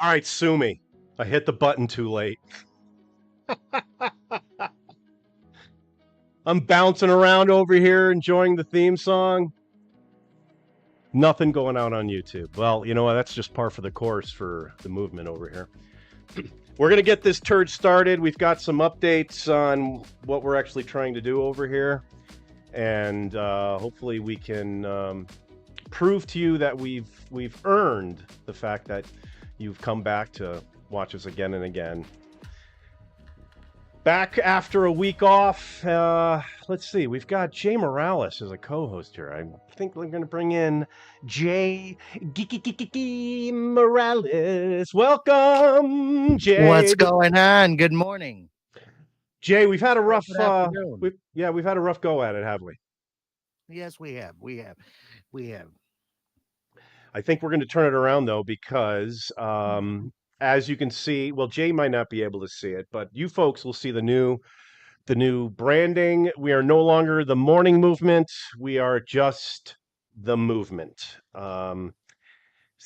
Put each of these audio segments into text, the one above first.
All right, sue me. I hit the button too late. I'm bouncing around over here enjoying the theme song. Nothing going out on YouTube. Well, you know what? That's just par for the course for the movement over here. We're going to get this turd started. We've got some updates on what we're actually trying to do over here. And hopefully we can prove to you that we've earned the fact that you've come back to watch us again and again. Back after a week off. Let's see. We've got Jay Morales as a co-host here. I think we're going to bring in Jay GiGiGi Morales. Welcome, Jay. What's going on? Good morning. Jay, we've had a rough. Good afternoon. We've had a rough go at it, have we? Yes, we have. I think we're going to turn it around though, because as you can see, well, Jay might not be able to see it, but you folks will see the new branding. We are no longer the morning movement. We are just the movement. The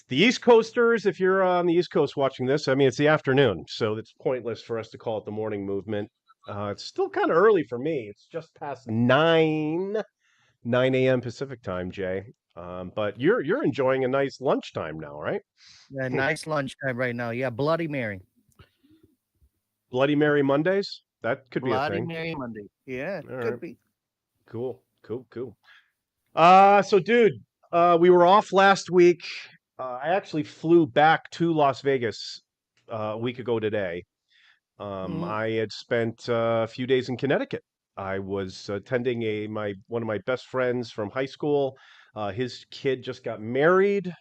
East Coasters, if you're on the East Coast watching this, I mean, it's the afternoon, so it's pointless for us to call it the morning movement. It's still kind of early for me. It's just past 9 a.m. Pacific time, Jay. But you're enjoying a nice lunchtime now, right? Yeah, nice lunchtime right now. Yeah, Bloody Mary. Bloody Mary Mondays? That could be a Bloody thing. Mary Monday. Yeah, All could right. be. Cool. So dude, we were off last week. I actually flew back to Las Vegas a week ago today. I had spent a few days in Connecticut. I was attending one of my best friends from high school. His kid just got married.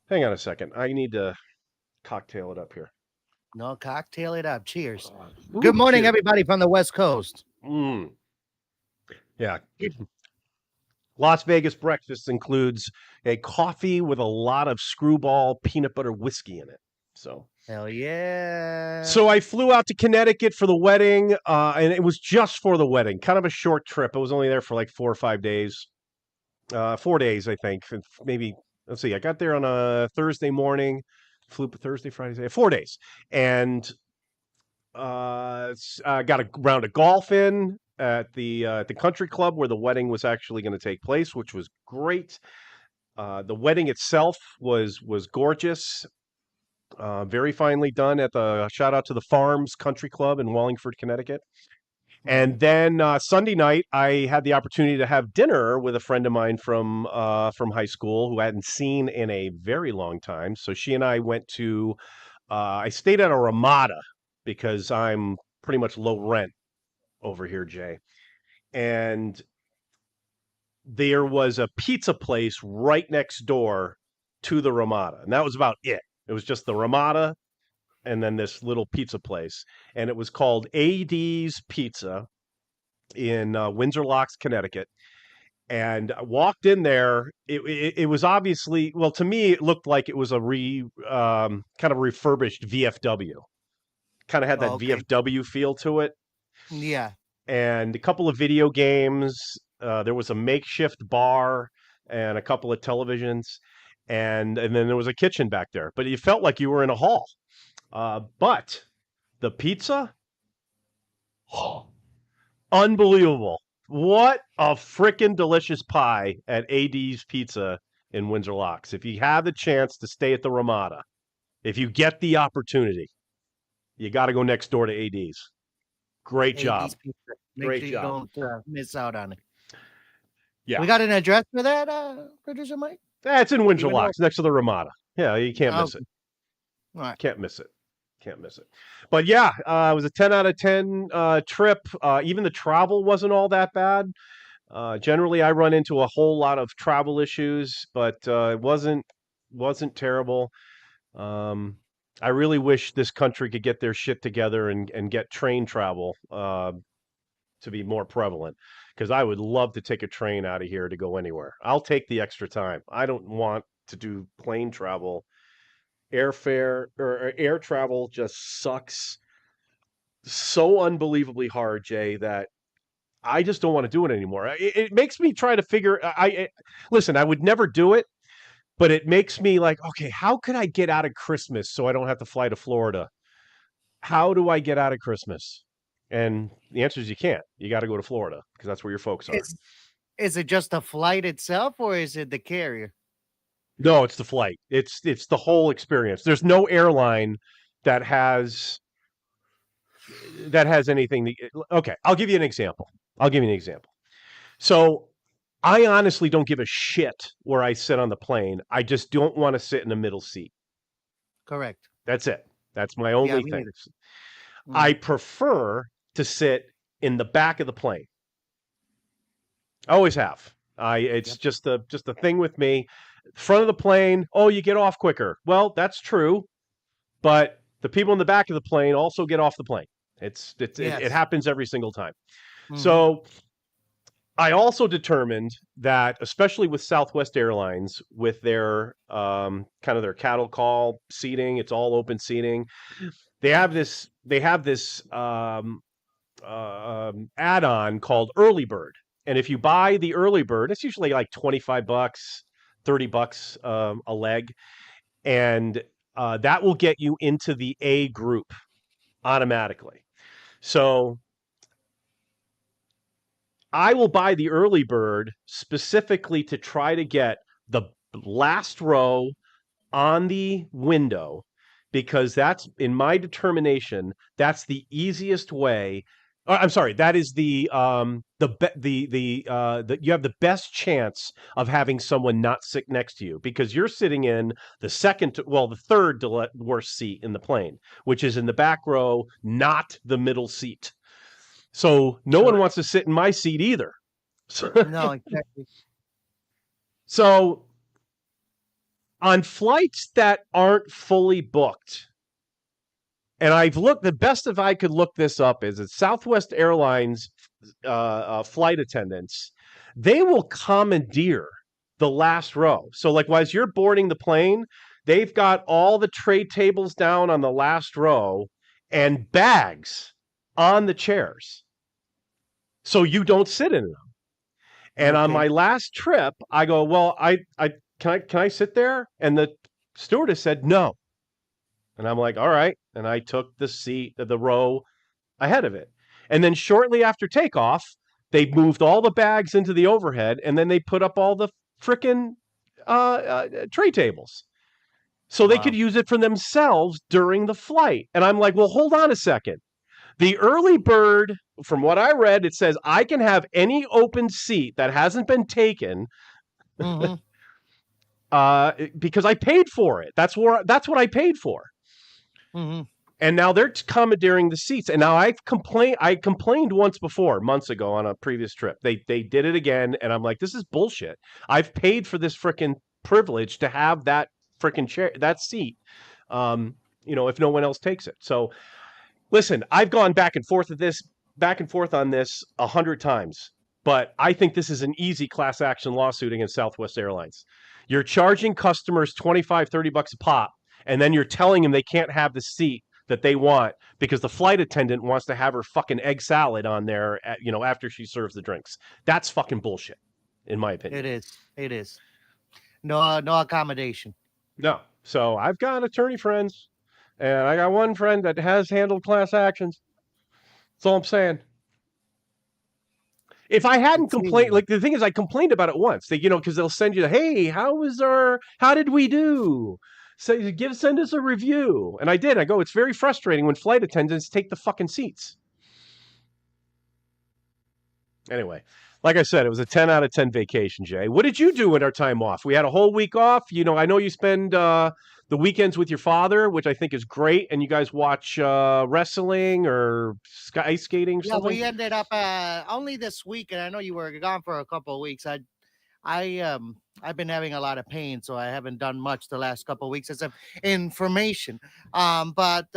Hang on a second. I need to cocktail it up here. No, cocktail it up. Cheers. Ooh, Good morning, cheers. everybody from the West Coast. Yeah. Las Vegas breakfast includes a coffee with a lot of Screwball peanut butter whiskey in it. So Hell yeah. So I flew out to Connecticut for the wedding, and it was just for the wedding. Kind of a short trip. I was only there for like 4 or 5 days. 4 days, I think. Maybe, let's see. I got there on a Thursday morning, flew Thursday, Friday, Saturday, 4 days, and got a round of golf in at the country club where the wedding was actually going to take place, which was great. The wedding itself was gorgeous. Very finely done at the shout out to the Farms Country Club in Wallingford, Connecticut. And then Sunday night, I had the opportunity to have dinner with a friend of mine from high school who I hadn't seen in a very long time. So she and I went to. I stayed at a Ramada because I'm pretty much low rent over here, Jay. And there was a pizza place right next door to the Ramada, and that was about it. It was just the Ramada and then this little pizza place, and it was called AD's Pizza in Windsor Locks, Connecticut. And I walked in there. It was obviously, well, to me, it looked like it was a kind of refurbished VFW. Kind of had that VFW feel to it. Yeah. And a couple of video games. There was a makeshift bar and a couple of televisions. And then there was a kitchen back there. But you felt like you were in a hall. But the pizza, unbelievable. What a freaking delicious pie at AD's Pizza in Windsor Locks. If you have the chance to stay at the Ramada, if you get the opportunity, you got to go next door to AD's. Great job. AD's Pizza. Make Great sure job. you don't miss out on it. Yeah. We got an address for that, producer Mike? It's in Windsor Locks, next to the Ramada. Yeah, you can't miss it. All right. Can't miss it. But yeah, it was a 10 out of 10 trip. Even the travel wasn't all that bad. Generally, I run into a whole lot of travel issues, but it wasn't terrible. I really wish this country could get their shit together and get train travel to be more prevalent, because I would love to take a train out of here to go anywhere. I'll take the extra time. I don't want to do plane travel. Airfare or air travel just sucks so unbelievably hard, Jay, that I just don't want to do it anymore. It makes me try to figure. Listen, I would never do it, but it makes me like, okay, how could I get out of Christmas so I don't have to fly to Florida? How do I get out of Christmas? And the answer is you can't. You got to go to Florida because that's where your folks are. Is it just the flight itself, or is it the carrier? No, it's the flight. It's the whole experience. There's no airline that has anything. Okay, I'll give you an example. So I honestly don't give a shit where I sit on the plane. I just don't want to sit in the middle seat. Correct. That's it. That's my Yeah, only me thing. neither. I Mhm. prefer to sit in the back of the plane. I always have. It's Yep. just a thing with me. Front of the plane, oh, you get off quicker. Well, that's true, but the people in the back of the plane also get off the plane. It Yes. happens every single time. Mhm. So I also determined that, especially with Southwest Airlines, with their kind of their cattle call seating, it's all open seating. They have this add-on called Early Bird, and if you buy the Early Bird, it's usually like $25, $30 a leg, and that will get you into the A group automatically. So I will buy the Early Bird specifically to try to get the last row on the window because that's in my determination that's the easiest way. I'm sorry, that is the you have the best chance of having someone not sit next to you because you're sitting in the third worst seat in the plane, which is in the back row, not the middle seat. So no one Correct. wants to sit in my seat either. So, No, exactly. so on flights that aren't fully booked, and I've looked, the best if I could look this up is that Southwest Airlines flight attendants, they will commandeer the last row. So, like, as you're boarding the plane, they've got all the tray tables down on the last row and bags on the chairs. So you don't sit in them. And on my Okay. last trip, I go, well, I can I sit there? And the stewardess said no. And I'm like, all right. And I took the seat, the row ahead of it. And then shortly after takeoff, they moved all the bags into the overhead and then they put up all the frickin' tray tables so they could Wow. use it for themselves during the flight. And I'm like, well, hold on a second. The early bird, from what I read, it says I can have any open seat that hasn't been taken Mhm. because I paid for it. That's what I paid for. Mhm. And now they're commandeering the seats. And now I complained once before, months ago on a previous trip. They did it again, and I'm like, this is bullshit. I've paid for this freaking privilege to have that freaking chair, that seat. If no one else takes it. So listen, I've gone back and forth on this 100 times, but I think this is an easy class action lawsuit against Southwest Airlines. You're charging customers 25, $30 a pop, and then you're telling them they can't have the seat that they want because the flight attendant wants to have her fucking egg salad on there after she serves the drinks. That's fucking bullshit, in my opinion. It is. It is. No, no accommodation. No. So I've got attorney friends, and I got one friend that has handled class actions. That's all I'm saying. If I hadn't Let's complained, see. like the thing is, I complained about it once. Because they'll send you, hey, how did we do? So send us a review, and I did. I go, it's very frustrating when flight attendants take the fucking seats. Anyway, like I said, it was a 10 out of 10 vacation, Jay. What did you do in our time off? We had a whole week off. I know you spend the weekends with your father, which I think is great, and you guys watch wrestling or ice skating or Yeah, something. we ended up only this week, and I know you were gone for a couple of weeks. I've been having a lot of pain, so I haven't done much the last couple of weeks as of information. But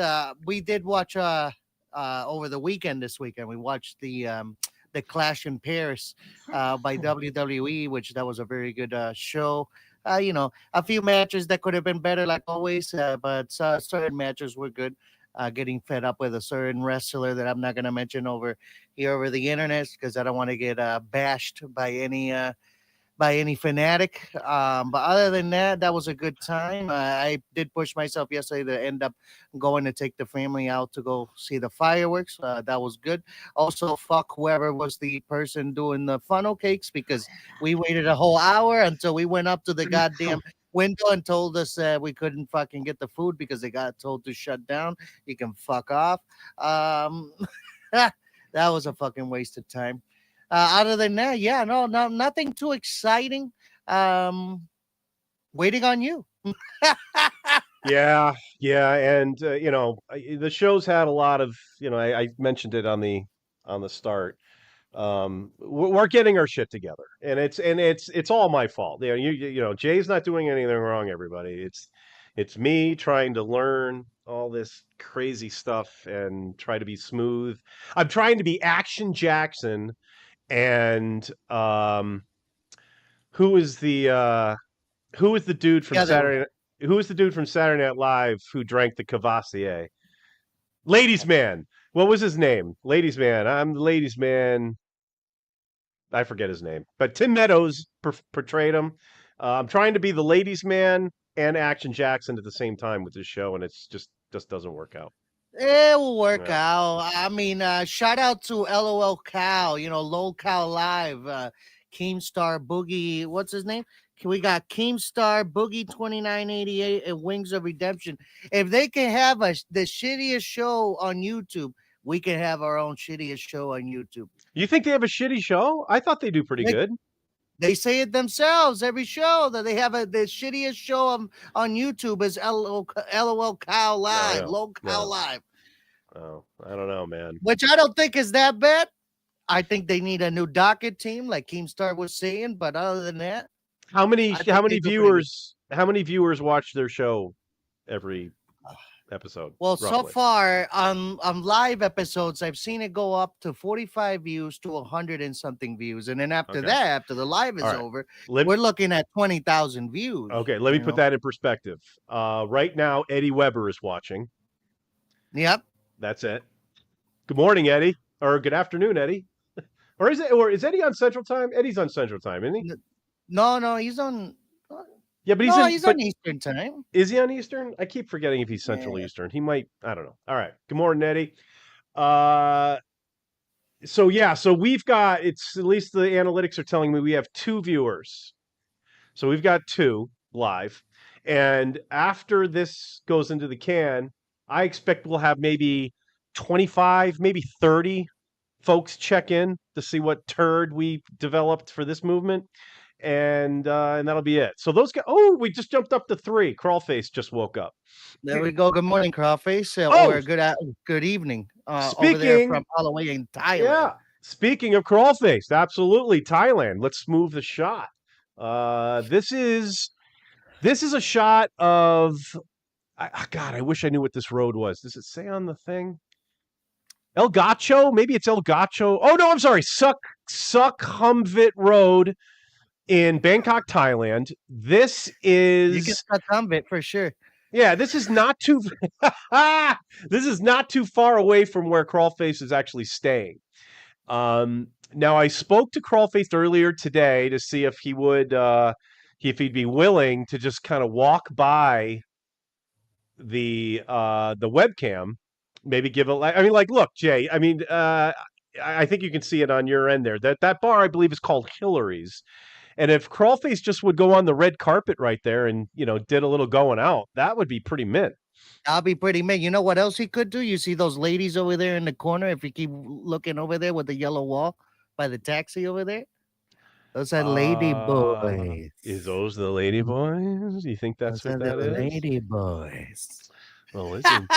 we did watch over the weekend this weekend. We watched the Clash in Paris by WWE, which that was a very good show. A few matches that could have been better, like always, but certain matches were good. Getting fed up with a certain wrestler that I'm not going to mention over here over the internet because I don't want to get bashed by any by any fanatic. But other than that, that was a good time. I did push myself yesterday to end up going to take the family out to go see the fireworks. That was good. Also, fuck whoever was the person doing the funnel cakes because we waited a whole hour until we went up to the goddamn window and told us we couldn't fucking get the food because they got told to shut down. You can fuck off. Um, that was a fucking waste of time. Other than that, yeah, no, nothing too exciting. Waiting on you. Yeah, yeah, and the show's had a lot of, I mentioned it on the start. We're getting our shit together, and it's all my fault. Jay's not doing anything wrong. Everybody, it's me trying to learn all this crazy stuff and try to be smooth. I'm trying to be Action Jackson, and who is the who is the dude from Yeah, Saturday? Who is the dude from Saturday Night Live who drank the Cavassier? Ladies Man. What was his name? Ladies Man. I'm the ladies man. I forget his name, but Tim Meadows portrayed him. I'm trying to be the ladies man and Action Jackson at the same time with this show, and it's just doesn't work out. it will work Yeah. out. I mean, shout out to LOL Cal, Lol Cal Live, Keemstar Boogie. What's his name? We got Keemstar Boogie 2988 and Wings of Redemption. If they can have the shittiest show on YouTube, we can have our own shittiest show on YouTube. You think they have a shitty show? I thought they do pretty good. They say it themselves every show that they have the shittiest show on YouTube is LOL Cow Live, Low Cow Live. Oh, I don't know, man. Which I don't think is that bad. I think they need a new docket team, like Keemstar was saying. But other than that, how many viewers watch their show every episode? Well, roughly? So far on live episodes, I've seen it go up to 45 views to 100 and something views, and then after that, after the live is over, we're looking at 20,000 views. Okay, let me put that in perspective. Right now, Eddie Weber is watching. Yep, that's it. Good morning, Eddie, or good afternoon, Eddie. Or is Eddie on Central Time? Eddie's on Central Time, isn't he? No, he's on. Yeah, but he's on Eastern Time. Is he on Eastern? I keep forgetting if he's Central Eastern. He might. I don't know. All right. Good morning, Eddie. So we've got, it's at least the analytics are telling me we have 2 viewers. So we've got 2 live, and after this goes into the can, I expect we'll have maybe 25, maybe 30 folks check in to see what turd we developed for this movement. And that'll be it. So those guys. Oh, we just jumped up to 3. Crawlface just woke up. There we go. Good morning, Crawlface. Or good evening. Over there from all the way in Thailand. Yeah. Speaking of Crawlface, absolutely Thailand. Let's move the shot. This is a shot of. God, I wish I knew what this road was. Does it say on the thing? El Gacho? Maybe it's El Gacho. Oh no, I'm sorry. Sukhumvit Road in Bangkok, Thailand. This is. You can Sukhumvit for sure. Yeah, this is not too. This is not too far away from where Crawlface is actually staying. Now I spoke to Crawlface earlier today to see if he would, if he'd be willing to just kind of walk by the webcam, maybe give look, Jay. I mean, I think you can see it on your end there. That bar, I believe, is called Hillary's. And if Crawlface just would go on the red carpet right there and, did a little going out, that would be pretty mint. I'll be pretty mint. You know what else he could do? You see those ladies over there in the corner? If you keep looking over there with the yellow wall by the taxi over there? Those are lady boys. Is those the lady boys? You think that's what that is? Lady boys. Well, isn't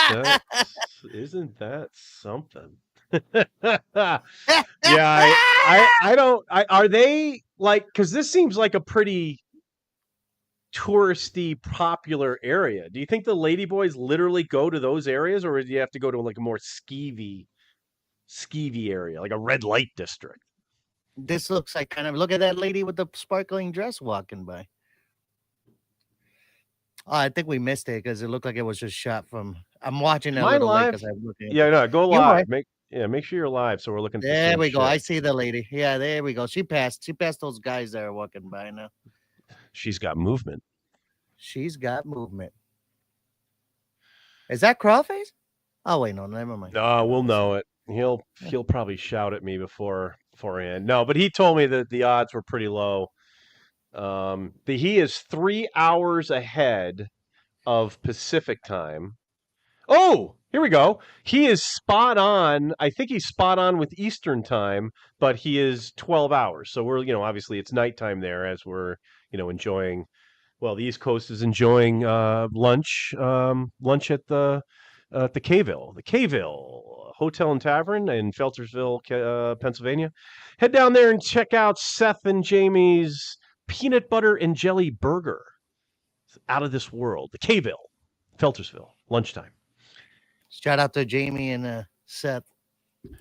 that something? Yeah, I don't. Are they like? Because this seems like a pretty touristy, popular area. Do you think the ladyboys literally go to those areas, or do you have to go to like a more skeevy area, like a red light district? This looks like look at that lady with the sparkling dress walking by. Oh, I think we missed it because it looked like it was just shot from. I'm watching that little live. Yeah, no, go live. Yeah, make sure you're live. So we're looking at the There same we go. I shit. see the lady. Yeah, there we go. She passed. She passed those guys that are walking by now. She's got movement. She's got movement. Is that Crawface? Oh wait, no, never mind. No, Never we'll mind. know it. He'll probably shout at me beforehand. No, but he told me that the odds were pretty low. He is 3 hours ahead of Pacific time. Oh, here we go. He is spot on. I think he's spot on with Eastern time, but he is 12 hours. So we're, obviously it's nighttime there as we're, enjoying. Well, the East Coast is enjoying lunch at the K-Ville Hotel and Tavern in Feltersville, Pennsylvania. Head down there and check out Seth and Jamie's peanut butter and jelly burger. It's out of this world. The K-Ville, Feltersville, lunchtime. Shout out to Jamie and Seth.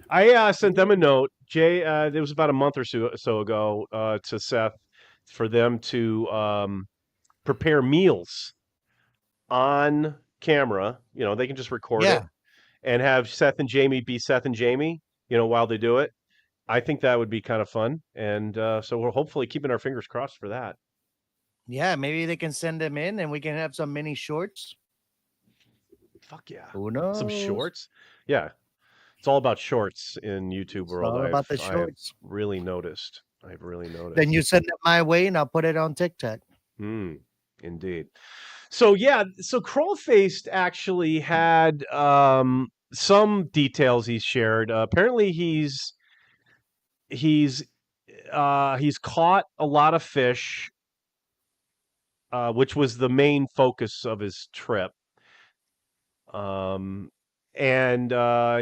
I sent them a note. Jay, it was about a month or so ago to Seth for them to prepare meals on camera. They can just record it and have Seth and Jamie be Seth and Jamie, while they do it. I think that would be kind of fun. And so we're hopefully keeping our fingers crossed for that. Yeah, maybe they can send them in and we can have some mini shorts. Fuck yeah. Who knows? Some shorts. Yeah. It's all about shorts in YouTube world. All about the shorts. I've really noticed. Then you send it my way and I'll put it on TikTok. Indeed. So Crawlfaced actually had some details he's shared. Apparently he's caught a lot of fish, which was the main focus of his trip. And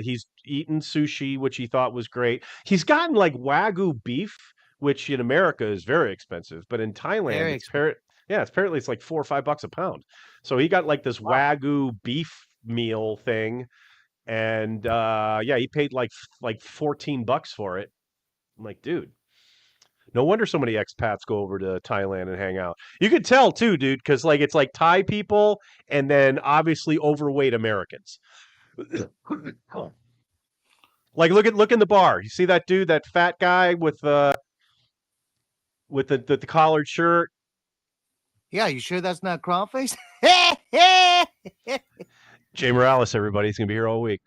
he's eaten sushi, which he thought was great. He's gotten like Wagyu beef, which in America is very expensive, but in Thailand apparently it's like $4 or $5 a pound. So he got like this Wagyu beef meal thing, and he paid like $14 for it. I'm like, dude, no wonder so many expats go over to Thailand and hang out. You could tell too, dude, because like it's like Thai people and then obviously overweight Americans. Like look in the bar. You see that dude, that fat guy with the collared shirt? Yeah, you sure that's not Crawface? Jay Morales, everybody, he's gonna be here all week.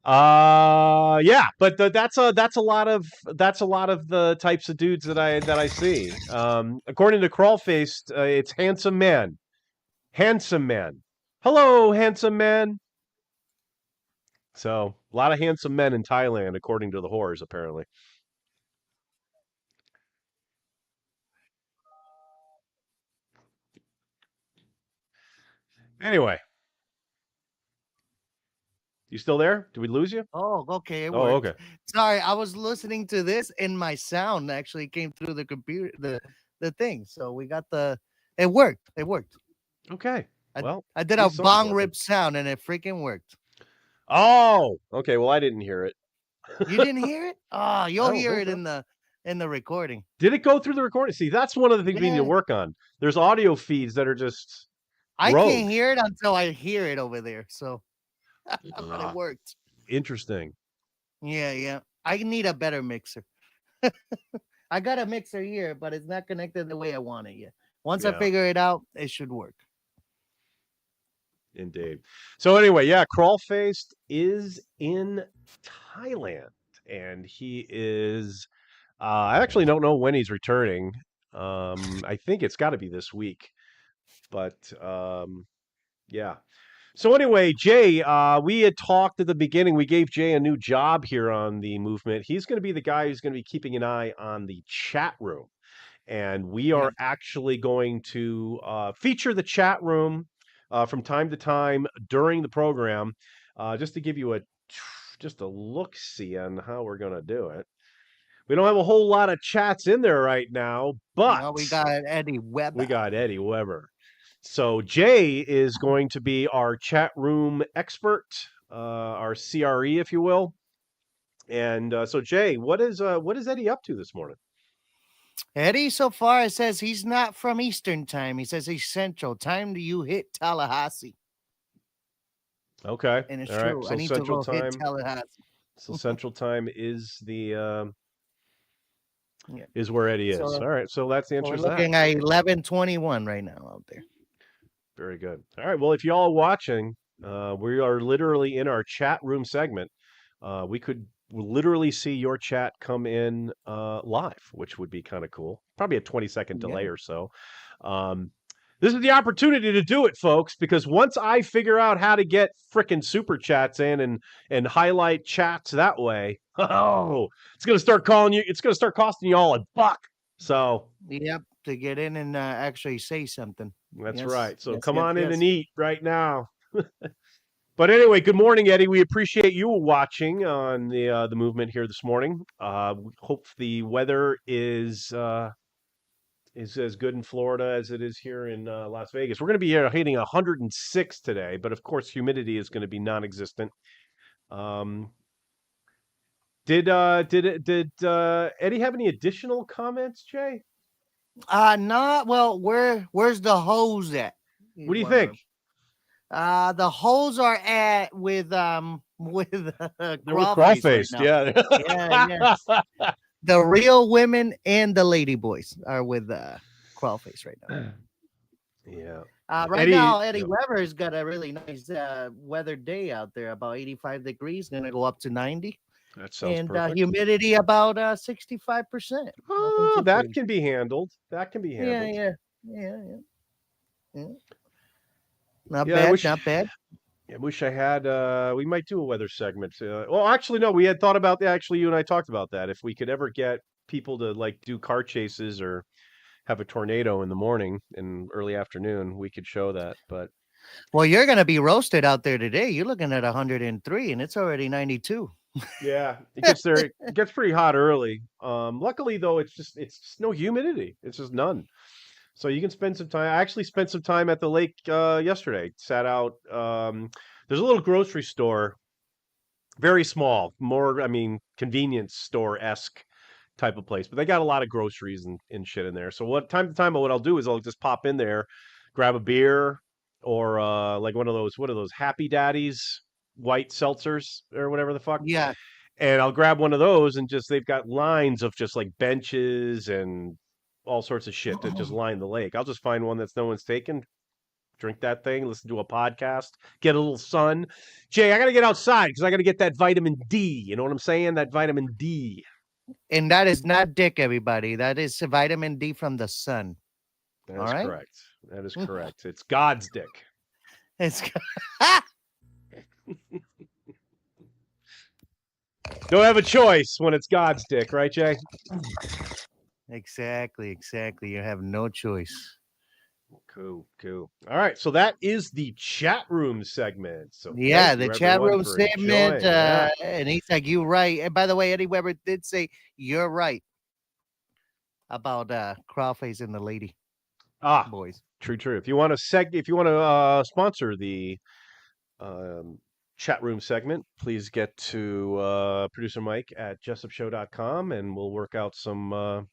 But that's a lot of the types of dudes that I see. According to Crawlfaced, it's handsome man. Hello, handsome man. So a lot of handsome men in Thailand, according to the whores, apparently. Anyway, you still there? Did we lose you? Oh, okay. It worked. Okay. Sorry, I was listening to this and my sound actually came through the computer, the thing. So we got it worked. Okay. I did a bong rip sound and it freaking worked. Oh, okay. Well, I didn't hear it. You didn't hear it? Oh, you'll hear it in the recording. Did it go through the recording? See, that's one of the things we need to work on. There's audio feeds that are just I can't hear it until I hear it over there. So but it worked. Interesting. Yeah. I need a better mixer. I got a mixer here, but it's not connected the way I want it yet. Once I figure it out, it should work. Indeed. So anyway, Crawlfaced is in Thailand, and he is. I actually don't know when he's returning. I think it's got to be this week, but yeah. So anyway, Jay, we had talked at the beginning. We gave Jay a new job here on the movement. He's going to be the guy who's going to be keeping an eye on the chat room, and we are actually going to feature the chat room from time to time during the program, just to give you a look-see on how we're going to do it. We don't have a whole lot of chats in there right now, but we got Eddie Weber. So Jay is going to be our chat room expert, our CRE, if you will. And so Jay, what is Eddie up to this morning? Eddie, so far, it says he's not from Eastern time. He says he's Central time. Do you hit Tallahassee? Okay. And it's all true. Right. So I need Central to go time. hit Tallahassee. So Central Time is the Yeah. is where Eddie is. So, All right, so that's the so we're answer to that. looking at 11:21 right now out there. Very good. All right, well, if y'all are watching, we are literally in our chat room segment. We could literally see your chat come in live, which would be kind of cool. Probably a 20-second delay Yeah. or so. Um, this is the opportunity to do it, folks, because once I figure out how to get frickin' super chats in and highlight chats that way, oh, it's gonna start calling you. It's gonna start costing you all $1. So Yep. To get in and actually say something. that's Yes. right. So Yes. come Yes. on in and Yes. eat right now. But anyway, good morning, Eddie. We appreciate you watching on the movement here this morning. We hope the weather is as good in Florida as it is here in Las Vegas. We're going to be hitting 106 today, but of course, humidity is going to be non-existent. Um, did Eddie have any additional comments, Jay? Not well. Where's the hose at? What He's do you think? wondering. The holes are at with They're with crawl face right crawl-faced, now. yeah. Yeah. The real women and the lady boys are with crawl face right now. Yeah. Right Eddie, now, Eddie yeah. Weber's got a really nice weather day out there, about 85 degrees, gonna go up to 90, That sounds and perfect. humidity about 65%. Oh, that can be handled. That can be Yeah, handled. yeah. Not Yeah, bad, not bad. I wish I had. We might do a weather segment. Well, actually, no. We had thought about that. Actually, you and I talked about that. If we could ever get people to like do car chases or have a tornado in the morning and early afternoon, we could show that. But Well, you're gonna be roasted out there today. You're looking at 103, and it's already 92. yeah, it gets there. It gets pretty hot early. Luckily, though, it's no humidity. It's just none. So you can spend some time. I actually spent some time at the lake yesterday. Sat out. There's a little grocery store, very small, more, I mean, convenience store-esque type of place, but they got a lot of groceries and shit in there. So what time to time, what I'll do is I'll just pop in there, grab a beer or like one of those, what are those Happy Daddies white seltzers or whatever the fuck. Yeah. And I'll grab one of those and just they've got lines of just like benches and all sorts of shit that just line the lake. I'll just find one that's no one's taken, drink that thing, listen to a podcast, get a little sun. Jay, I got to get outside because I got to get that vitamin D. You know what I'm saying? That vitamin D. And that is not dick, everybody. That is vitamin D from the sun. That All is right? correct. That is correct. It's God's dick. It's Don't have a choice when it's God's dick, right, Jay? exactly. You have no choice. Cool. All right, so that is the chat room segment. So Yeah, thank the you, chat everyone, room for segment. enjoying that. And he's like, "You right." And by the way, Eddie Weber did say you're right about Crawface and the lady boys. True. If you want to sponsor the chat room segment, please get to producer Mike at jessupshow.com and we'll work out some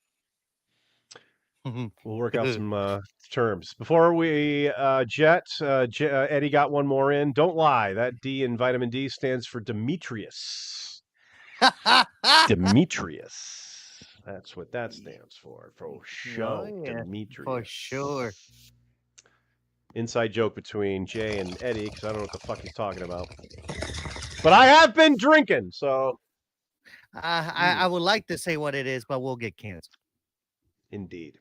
terms. Before we Eddie got one more in. Don't lie. That D in vitamin D stands for Demetrius. Demetrius. That's what that stands for sure. Oh, yeah, Demetrius. for sure. Inside joke between Jay and Eddie because I don't know what the fuck he's talking about. But I have been drinking, so I would like to say what it is, but we'll get canceled. Indeed.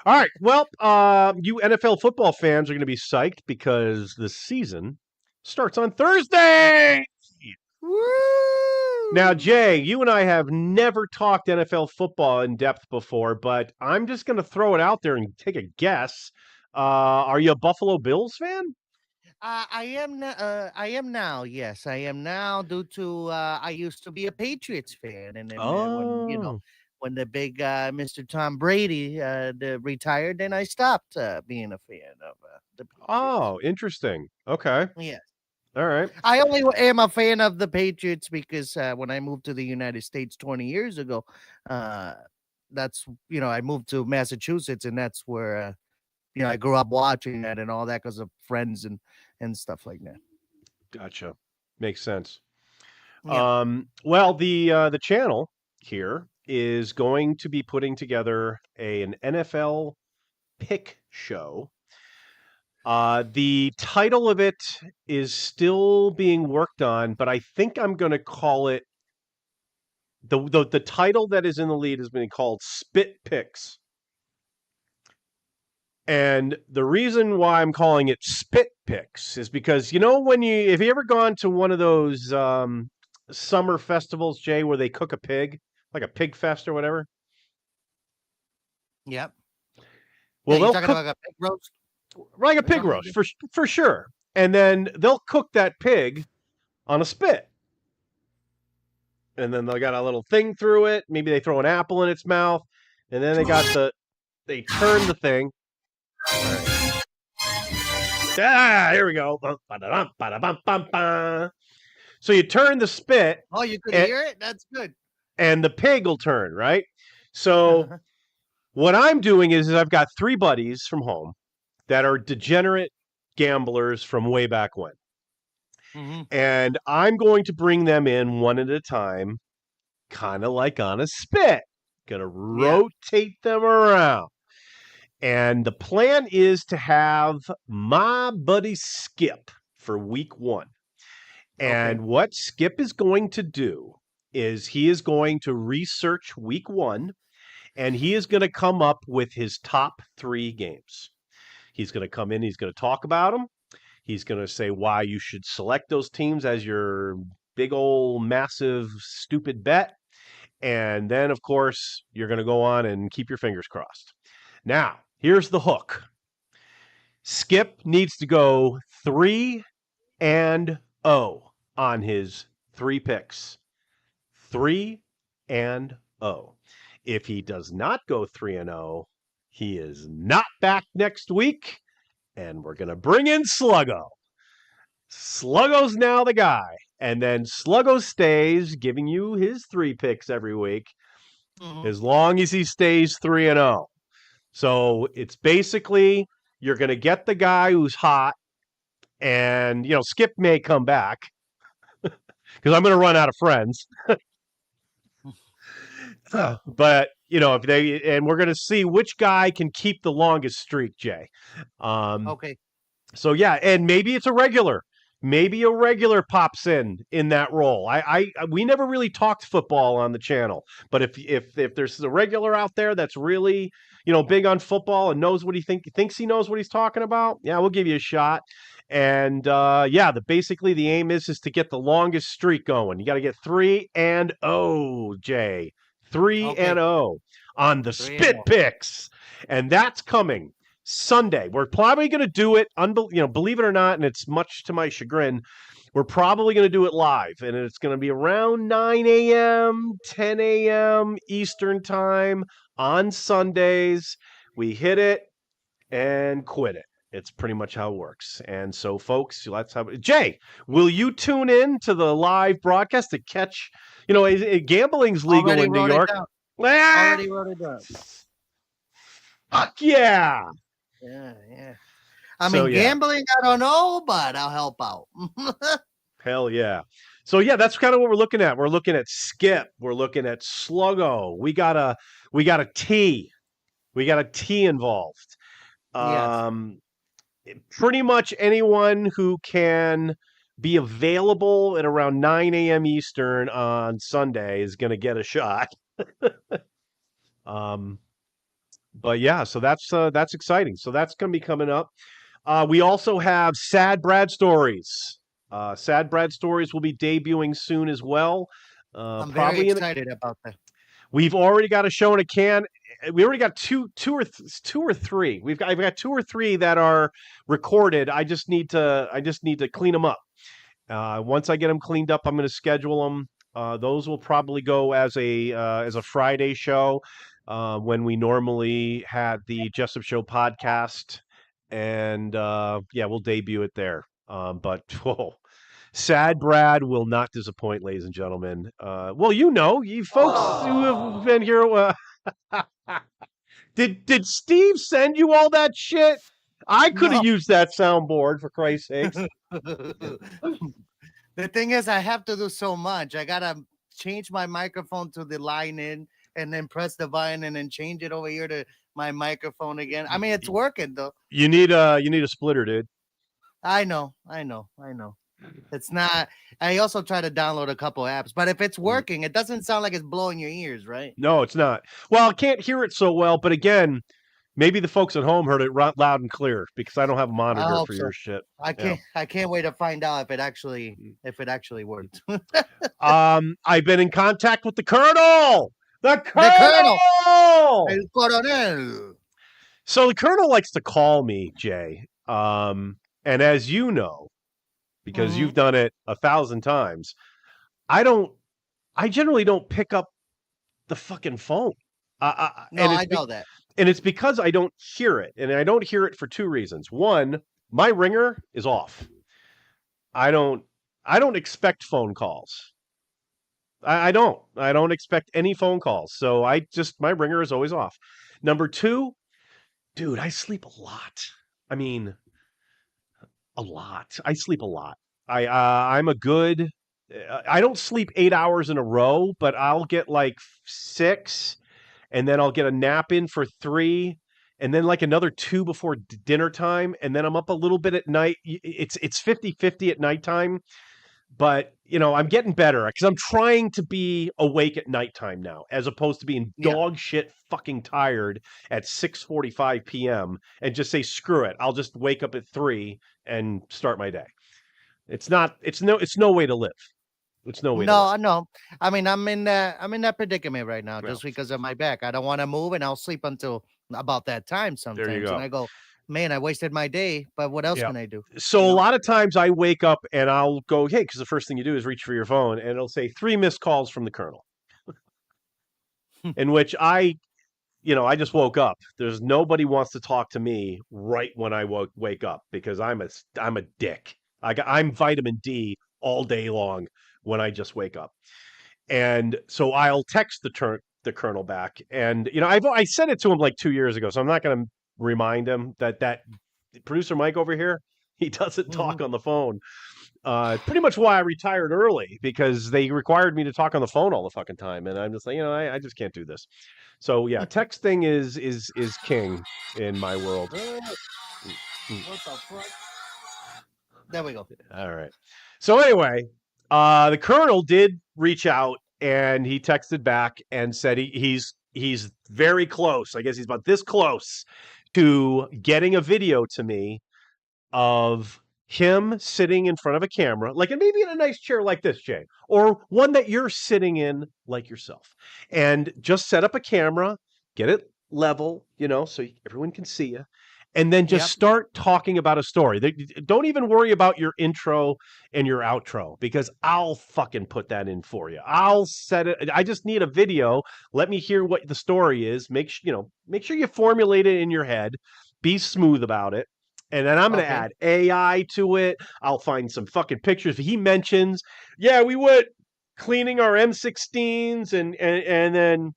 All right. Well, you NFL football fans are going to be psyched because the season starts on Thursday. Woo! Now, Jay, you and I have never talked NFL football in depth before, but I'm just going to throw it out there and take a guess. Are you a Buffalo Bills fan? I am now. Yes, I am now. Due to I used to be a Patriots fan, and then when the big Mr. Tom Brady retired, then I stopped being a fan of the Patriots. Oh, interesting. Okay. Yes. All right. I only am a fan of the Patriots because when I moved to the United States 20 years ago, that's I moved to Massachusetts, and that's where I grew up watching that and all that because of friends and stuff like that. Gotcha. Makes sense. Yeah. Well, the channel here is going to be putting together an NFL pick show. The title of it is still being worked on, but I think I'm going to call it the title that is in the lead has been called Spit Picks. And the reason why I'm calling it Spit Picks is because when have you ever gone to one of those summer festivals, Jay, where they cook a pig, like a pig fest or whatever? Yep. Well, Yeah, you're they'll talking cook about like a pig roast like a or pig something like roast that? for sure, and then they'll cook that pig on a spit, and then they got a little thing through it. Maybe they throw an apple in its mouth, and then they turn the thing. All right. Here we go. So you turn the spit, Oh, you could and, hear it? That's good. and the pig will turn, right? So what I'm doing is I've got 3 buddies from home that are degenerate gamblers from way back when. Mm-hmm. And I'm going to bring them in one at a time, kind of like on a spit. Gonna Yeah. rotate them around. And the plan is to have my buddy Skip for week 1. Okay. And what Skip is going to do is he is going to research week 1 and he is going to come up with his top 3 games. He's going to come in, he's going to talk about them. He's going to say why you should select those teams as your big old massive stupid bet. And then, of course, you're going to go on and keep your fingers crossed. Now, here's the hook. Skip needs to go 3-0 on his 3 picks. 3-0. If he does not go 3-0, he is not back next week, and we're going to bring in Sluggo. Sluggo's now the guy, and then Sluggo stays giving you his 3 picks every week as long as he stays 3-0. So it's basically you're going to get the guy who's hot, and Skip may come back because I'm going to run out of friends. But we're going to see which guy can keep the longest streak, Jay. Okay. So yeah, and maybe it's a regular. Maybe a regular pops in that role. We never really talked football on the channel, but if there's a regular out there that's really big on football and knows what thinks he knows what he's talking about, yeah, we'll give you a shot. And basically the aim is to get the longest streak going. You got to get 3-0, Jay. 3-0 on the 3-0. Spit Picks, and that's coming Sunday. We're probably going to do it, believe it or not, and it's much to my chagrin, we're probably going to do it live, and it's going to be around 9 a.m., 10 a.m. Eastern time on Sundays. We hit it and quit it. It's pretty much how it works. And so, folks, let's have it. Jay, will you tune in to the live broadcast to catch, gambling's legal Already in New wrote it York? down. Ah, Already wrote it down. fuck yeah. Yeah. I mean, gambling, I don't know, but I'll help out. Hell yeah. So yeah, that's kind of what we're looking at. We're looking at Skip. We're looking at Sluggo. We got a T. We got a T involved. Yes. Pretty much anyone who can be available at around 9 a.m. Eastern on Sunday is going to get a shot. But yeah, so that's exciting. So that's going to be coming up. We also have Sad Brad Stories. Sad Brad Stories will be debuting soon as well. I'm very excited about that. We've already got a show in a can. We already got two or three. I've got 2 or 3 that are recorded. I just need to clean them up. Once I get them cleaned up, I'm going to schedule them. Those will probably go as a Friday show when we normally had the Jessup Show podcast, and we'll debut it there. But whoa. Sad Brad will not disappoint, ladies and gentlemen. Well, you folks who have been here. Did Steve send you all that shit? I could have used that soundboard, for Christ's sakes. This The thing is, I have to do so much. I gotta change my microphone to the line in, and then press the button, and then change it over here to my microphone again. I mean, it's working though. You need a splitter, dude. I know. It's not. I also try to download a couple apps, but if it's Mm. working, it doesn't sound like it's blowing your ears, right? No, it's not. Well, I can't hear it so well, but again, maybe the folks at home heard it loud and clear because I don't have a I monitor hope for so. your shit. I Yeah. can't. I can't wait to find out if it actually worked. I've been in contact with the Colonel. The The Colonel, Colonel. El Coronel. So the Colonel likes to call me, Jay. And as you know, because Hmm. you've done it 1,000 times, I don't. I generally don't pick up the fucking phone. No, I know that. And it's because I don't hear it, and I don't hear it for two reasons. One, my ringer is off. I don't. I don't expect phone calls. I don't. I don't expect any phone calls. So I just my ringer is always off. Number two, dude, I sleep a lot. I mean, a lot. I sleep a lot. I'm a good. I don't sleep 8 hours in a row, but I'll get like 6, and then I'll get a nap in for 3, and then like another 2 before dinner time, and then I'm up a little bit at night. It's 50-50 at nighttime, but I'm getting better because I'm trying to be awake at nighttime now, as opposed to being Yeah. dog shit fucking tired at 6:45 p.m. and just say screw it. I'll just wake up at 3 and start my day. It's not. It's no way to live. It's no way to live. No, no. I mean, I'm in that predicament right now Well, just because of my back. I don't want to move, and I'll sleep until about that time there you sometimes. And go. I go, man, I wasted my day. But what else Yeah. can I do? So You a know? lot of times I wake up and I'll go, hey, because the first thing you do is reach for your phone, and it'll say 3 missed calls from the Colonel, in which I just woke up. There's nobody wants to talk to me right when I wake up because I'm a dick. I'm vitamin D all day long when I just wake up, and so I'll text the Colonel back, and I said it to him like 2 years ago, so I'm not going to remind him that producer Mike over here, he doesn't Mhm. talk on the phone. Pretty much why I retired early, because they required me to talk on the phone all the fucking time, and I'm just like, I just can't do this. So yeah, texting is king in my world. Mm, mm. What the fuck? There we go. All right. So anyway, the Colonel did reach out, and he texted back and said he's very close. I guess he's about this close to getting a video to me of him sitting in front of a camera, like, and maybe in a nice chair like this, Jay, or one that you're sitting in like yourself, and just set up a camera, get it level, so everyone can see you, and then just Yep. start talking about a story. Don't even worry about your intro and your outro, because I'll fucking put that in for you. I'll set it. I just need a video. Let me hear what the story is. Make sure you formulate it in your head. Be smooth about it. And then I'm going to Okay. add AI to it. I'll find some fucking pictures. He mentions, yeah, we went cleaning our M16s and then,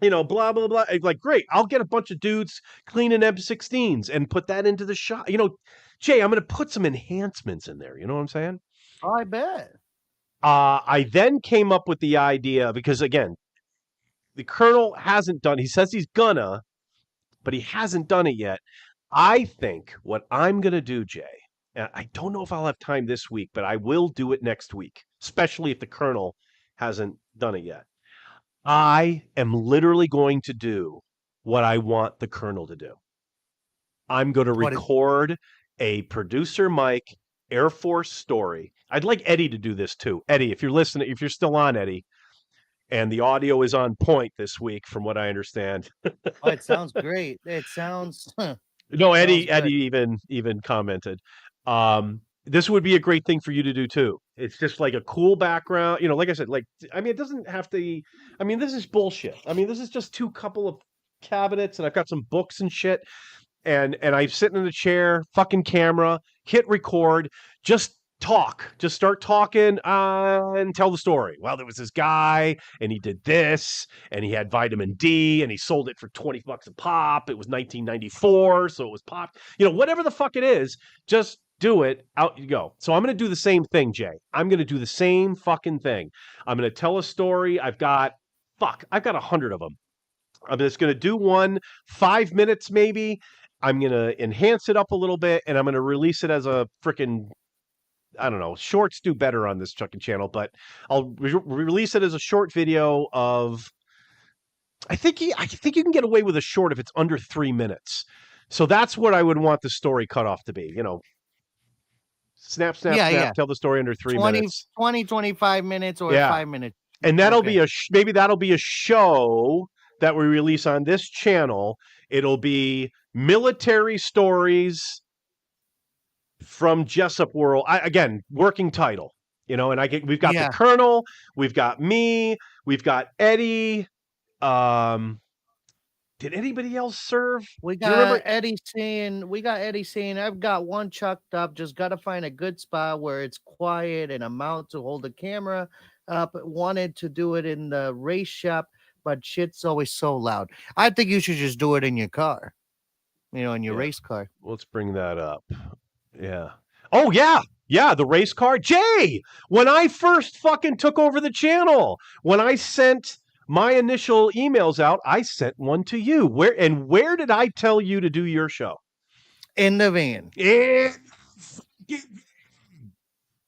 blah, blah, blah. Like, great. I'll get a bunch of dudes cleaning M16s and put that into the shot. Jay, I'm going to put some enhancements in there. You know what I'm saying? Oh, I bet. I then came up with the idea because, again, the Colonel hasn't done, he says he's gonna, but he hasn't done it yet. I think what I'm going to do, Jay, and I don't know if I'll have time this week, but I will do it next week, especially if the Colonel hasn't done it yet. I am literally going to do what I want the Colonel to do. I'm going to What is? record a producer Mike Air Force story. I'd like Eddie to do this too. Eddie, if you're listening, if you're still on, Eddie, and the audio is on point this week, from what I understand. Oh, it sounds great. It sounds. No, Sounds Eddie good. even commented. This would be a great thing for you to do too. It's just like a cool background. Like I said, it doesn't have to. This is bullshit. This is just two couple of cabinets, and I've got some books and shit. And I'm sitting in the chair, fucking camera, hit record, just talk. Just start talking and tell the story. Well, there was this guy, and he did this, and he had vitamin D, and he sold it for $20 a pop. It was 1994, so it was pop. Whatever the fuck it is, just do it, out you go. So I'm going to do the same thing, Jay. I'm going to do the same fucking thing. I'm going to tell a story. I've got 100 of them. I'm just going to do one 5 minutes maybe. I'm going to enhance it up a little bit, and I'm going to release it as a freaking, I don't know, shorts do better on this fucking channel, but I'll release it as a short video of, I think you can get away with a short if it's under 3 minutes. So that's what I would want the story cut off to be. Snap, snap, Yeah, snap. yeah. Tell the story under 3 minutes. 25 minutes or Yeah. 5 minutes. And that'll be maybe that'll be a show that we release on this channel. It'll be military stories from Jessup World. Again, working title, and we've got the Colonel, we've got me, we've got Eddie. Did anybody else serve? We got Eddie saying, I've got one chucked up, just got to find a good spot where it's quiet and a mount to hold the camera up. Wanted to do it in the race shop, but shit's always so loud. I think you should just do it in your car, in your race car. Let's bring that up. Yeah. Oh, yeah. Yeah, the race car. Jay, when I first fucking took over the channel, when I sent my initial emails out, I sent one to you. Where did I tell you to do your show? In the van.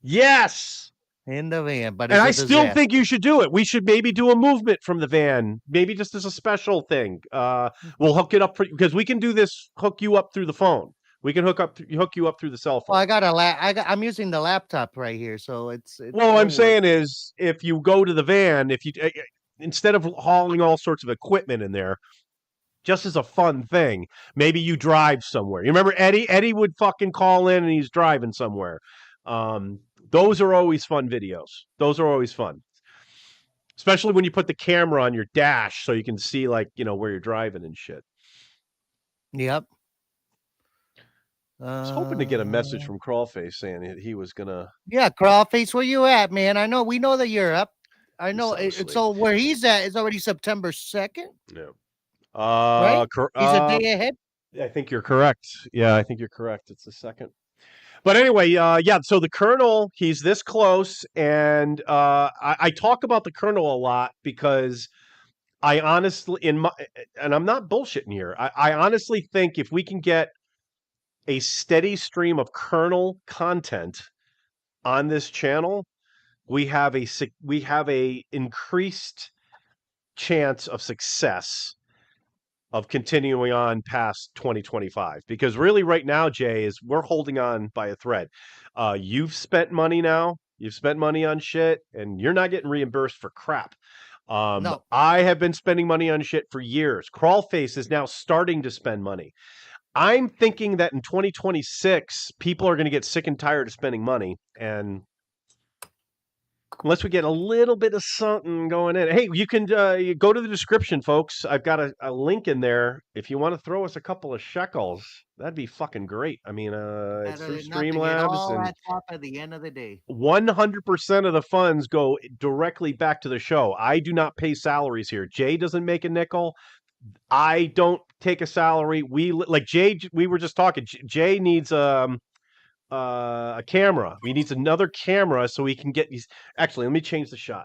Yes. In the van, but I still think you should do it. We should maybe do a movement from the van, maybe just as a special thing. We'll hook it up because we can do this. Hook you up through the phone. We can hook you up through the cell phone. Well, I'm using the laptop right here, so it's well, what I'm saying is, if you go to the van, instead of hauling all sorts of equipment in there, just as a fun thing, maybe you drive somewhere. You remember Eddie? Eddie would fucking call in and he's driving somewhere. Those are always fun videos. Those are always fun. Especially when you put the camera on your dash so you can see, where you're driving and shit. Yep. I was hoping to get a message from Crawlface saying he was going to... Yeah, Crawlface, where you at, man? We know that you're up. I know. So where he's at is already September 2nd. Yeah. Right? He's a day ahead. I think you're correct. Yeah, I think you're correct. It's the 2nd. But anyway, so the Colonel, he's this close. And I talk about the Colonel a lot because I honestly, and I'm not bullshitting here, I honestly think if we can get a steady stream of Colonel content on this channel, we have a increased chance of success of continuing on past 2025, because really right now, Jay, is we're holding on by a thread. You've spent money now. You've spent money on shit, and you're not getting reimbursed for crap. No. I have been spending money on shit for years. Crawlface is now starting to spend money. I'm thinking that in 2026, people are going to get sick and tired of spending money, and unless we get a little bit of something going in. Hey, you can you go to the description, folks. I've got a link in there. If you want to throw us a couple of shekels, that'd be fucking great. I mean, it's through Streamlabs. And at the end of the day, 100% of the funds go directly back to the show. I do not pay salaries here. Jay doesn't make a nickel. I don't take a salary. We were just talking. Jay needs a camera. He needs another camera so he can get these. Actually, let me change the shot.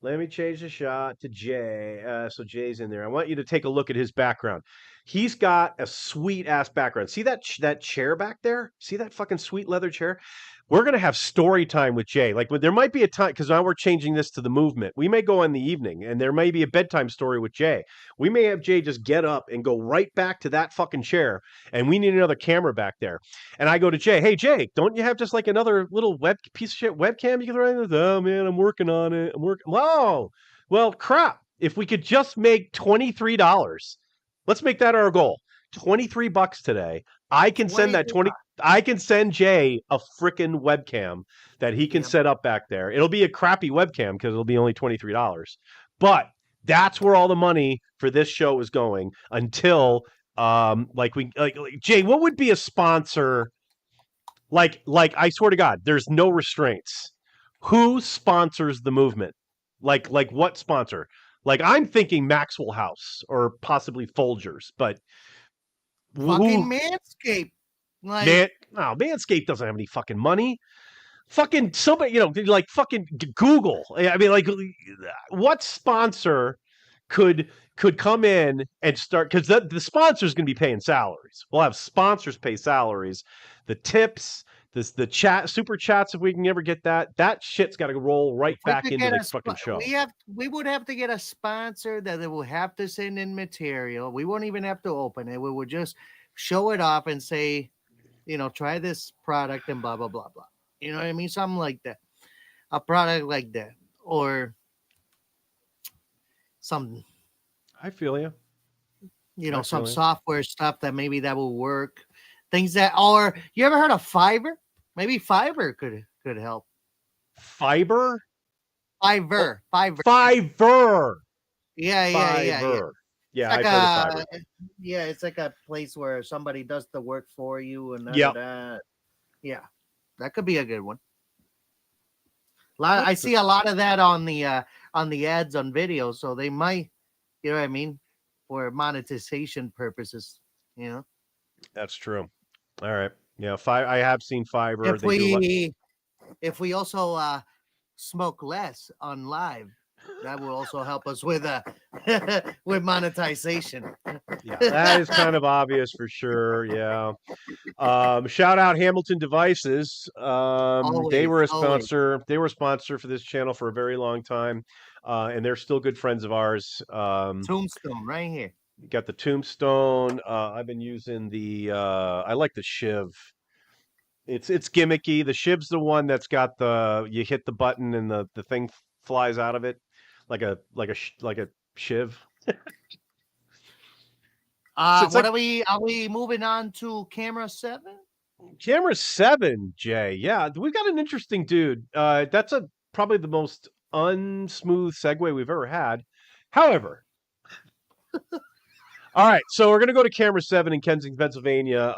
Let me change the shot to Jay. So Jay's in there. I want you to take a look at his background. He's got a sweet ass background. See that chair back there? See that fucking sweet leather chair? We're going to have story time with Jay. There might be a time, because now we're changing this to the movement. We may go in the evening, and there may be a bedtime story with Jay. We may have Jay just get up and go right back to that fucking chair, and we need another camera back there. And I go to Jay, hey, Jay, don't you have just another little piece of shit webcam you can throw in? Oh, man, I'm working on it. Whoa. Well, crap. If we could just make $23, let's make that our goal. $23 today. I can send that 20. I can send Jay a freaking webcam that he can set up back there. It'll be a crappy webcam because it'll be only $23. But that's where all the money for this show is going until Jay, what would be a sponsor? Like I swear to God, there's no restraints. Who sponsors the movement? Like what sponsor? I'm thinking Maxwell House or possibly Folgers, but fucking Manscaped. No, Manscaped doesn't have any fucking money. Fucking somebody, like fucking Google. I mean, like, what sponsor could come in and start, because the sponsor's going to be paying salaries. We'll have sponsors pay salaries, the tips, the chat, super chats, if we can ever get that shit's got to roll right If we back could into get the a fucking show. we would have to get a sponsor that they will have to send in material. We won't even have to open it. We would just show it off and say, try this product and blah blah blah blah. You know what I mean? Something like that. A product like that, or some I feel you. some software stuff that maybe that will work. Things that, or you ever heard of Fiverr? Maybe Fiverr could help. Fiverr? Fiverr. Fiverr. Yeah. Yeah, I've heard of Fiverr. Yeah, it's like a place where somebody does the work for you and that. Yeah, that could be a good one. I see a lot of that on the ads on video, so they might, you know what I mean, for monetization purposes. That's true. All right. Yeah, I have seen Fiverr. If we also smoke less on live, that will also help us with with monetization. Yeah, that is kind of obvious for sure. Yeah. Shout out Hamilton Devices. They were a sponsor. Always. They were a sponsor for this channel for a very long time, and they're still good friends of ours. Tombstone right here. You got the Tombstone. I've been using I like the Shiv. It's gimmicky. The Shiv's the one that's got you hit the button and the thing flies out of it like a Shiv. Are we moving on to camera 7? Camera 7, Jay. Yeah, we've got an interesting dude. That's probably the most unsmooth segue we've ever had. However, all right, so we're gonna go to Camera 7 in Kensington, Pennsylvania.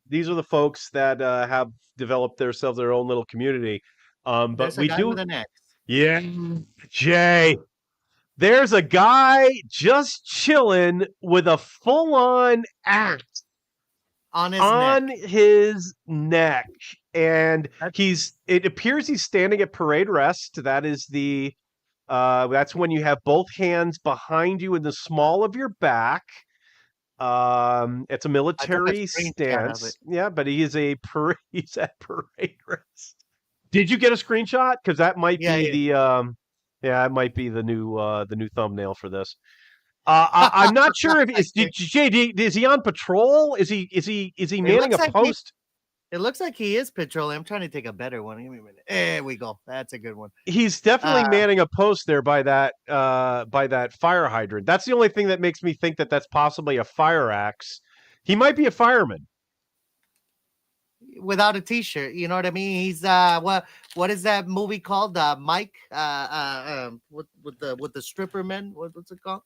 These are the folks that have developed themselves their own little community. But there's a guy with an X. Yeah, Jay. There's a guy just chilling with a full-on axe on his neck, and it appears he's standing at parade rest. That is that's when you have both hands behind you in the small of your back. It's a military stance. Yeah, but he's at parade rest. Did you get a screenshot? Because that might be it might be the new thumbnail for this. I'm not sure if is he on patrol? Is he manning a post? It looks like he is patrolling. I'm trying to take a better one. Give me a minute. There we go. That's a good one. He's definitely manning a post there by that fire hydrant. That's the only thing that makes me think that that's possibly a fire axe. He might be a fireman. Without a t-shirt, you know what I mean? He's what is that movie called? Mike with the stripper men. What's it called?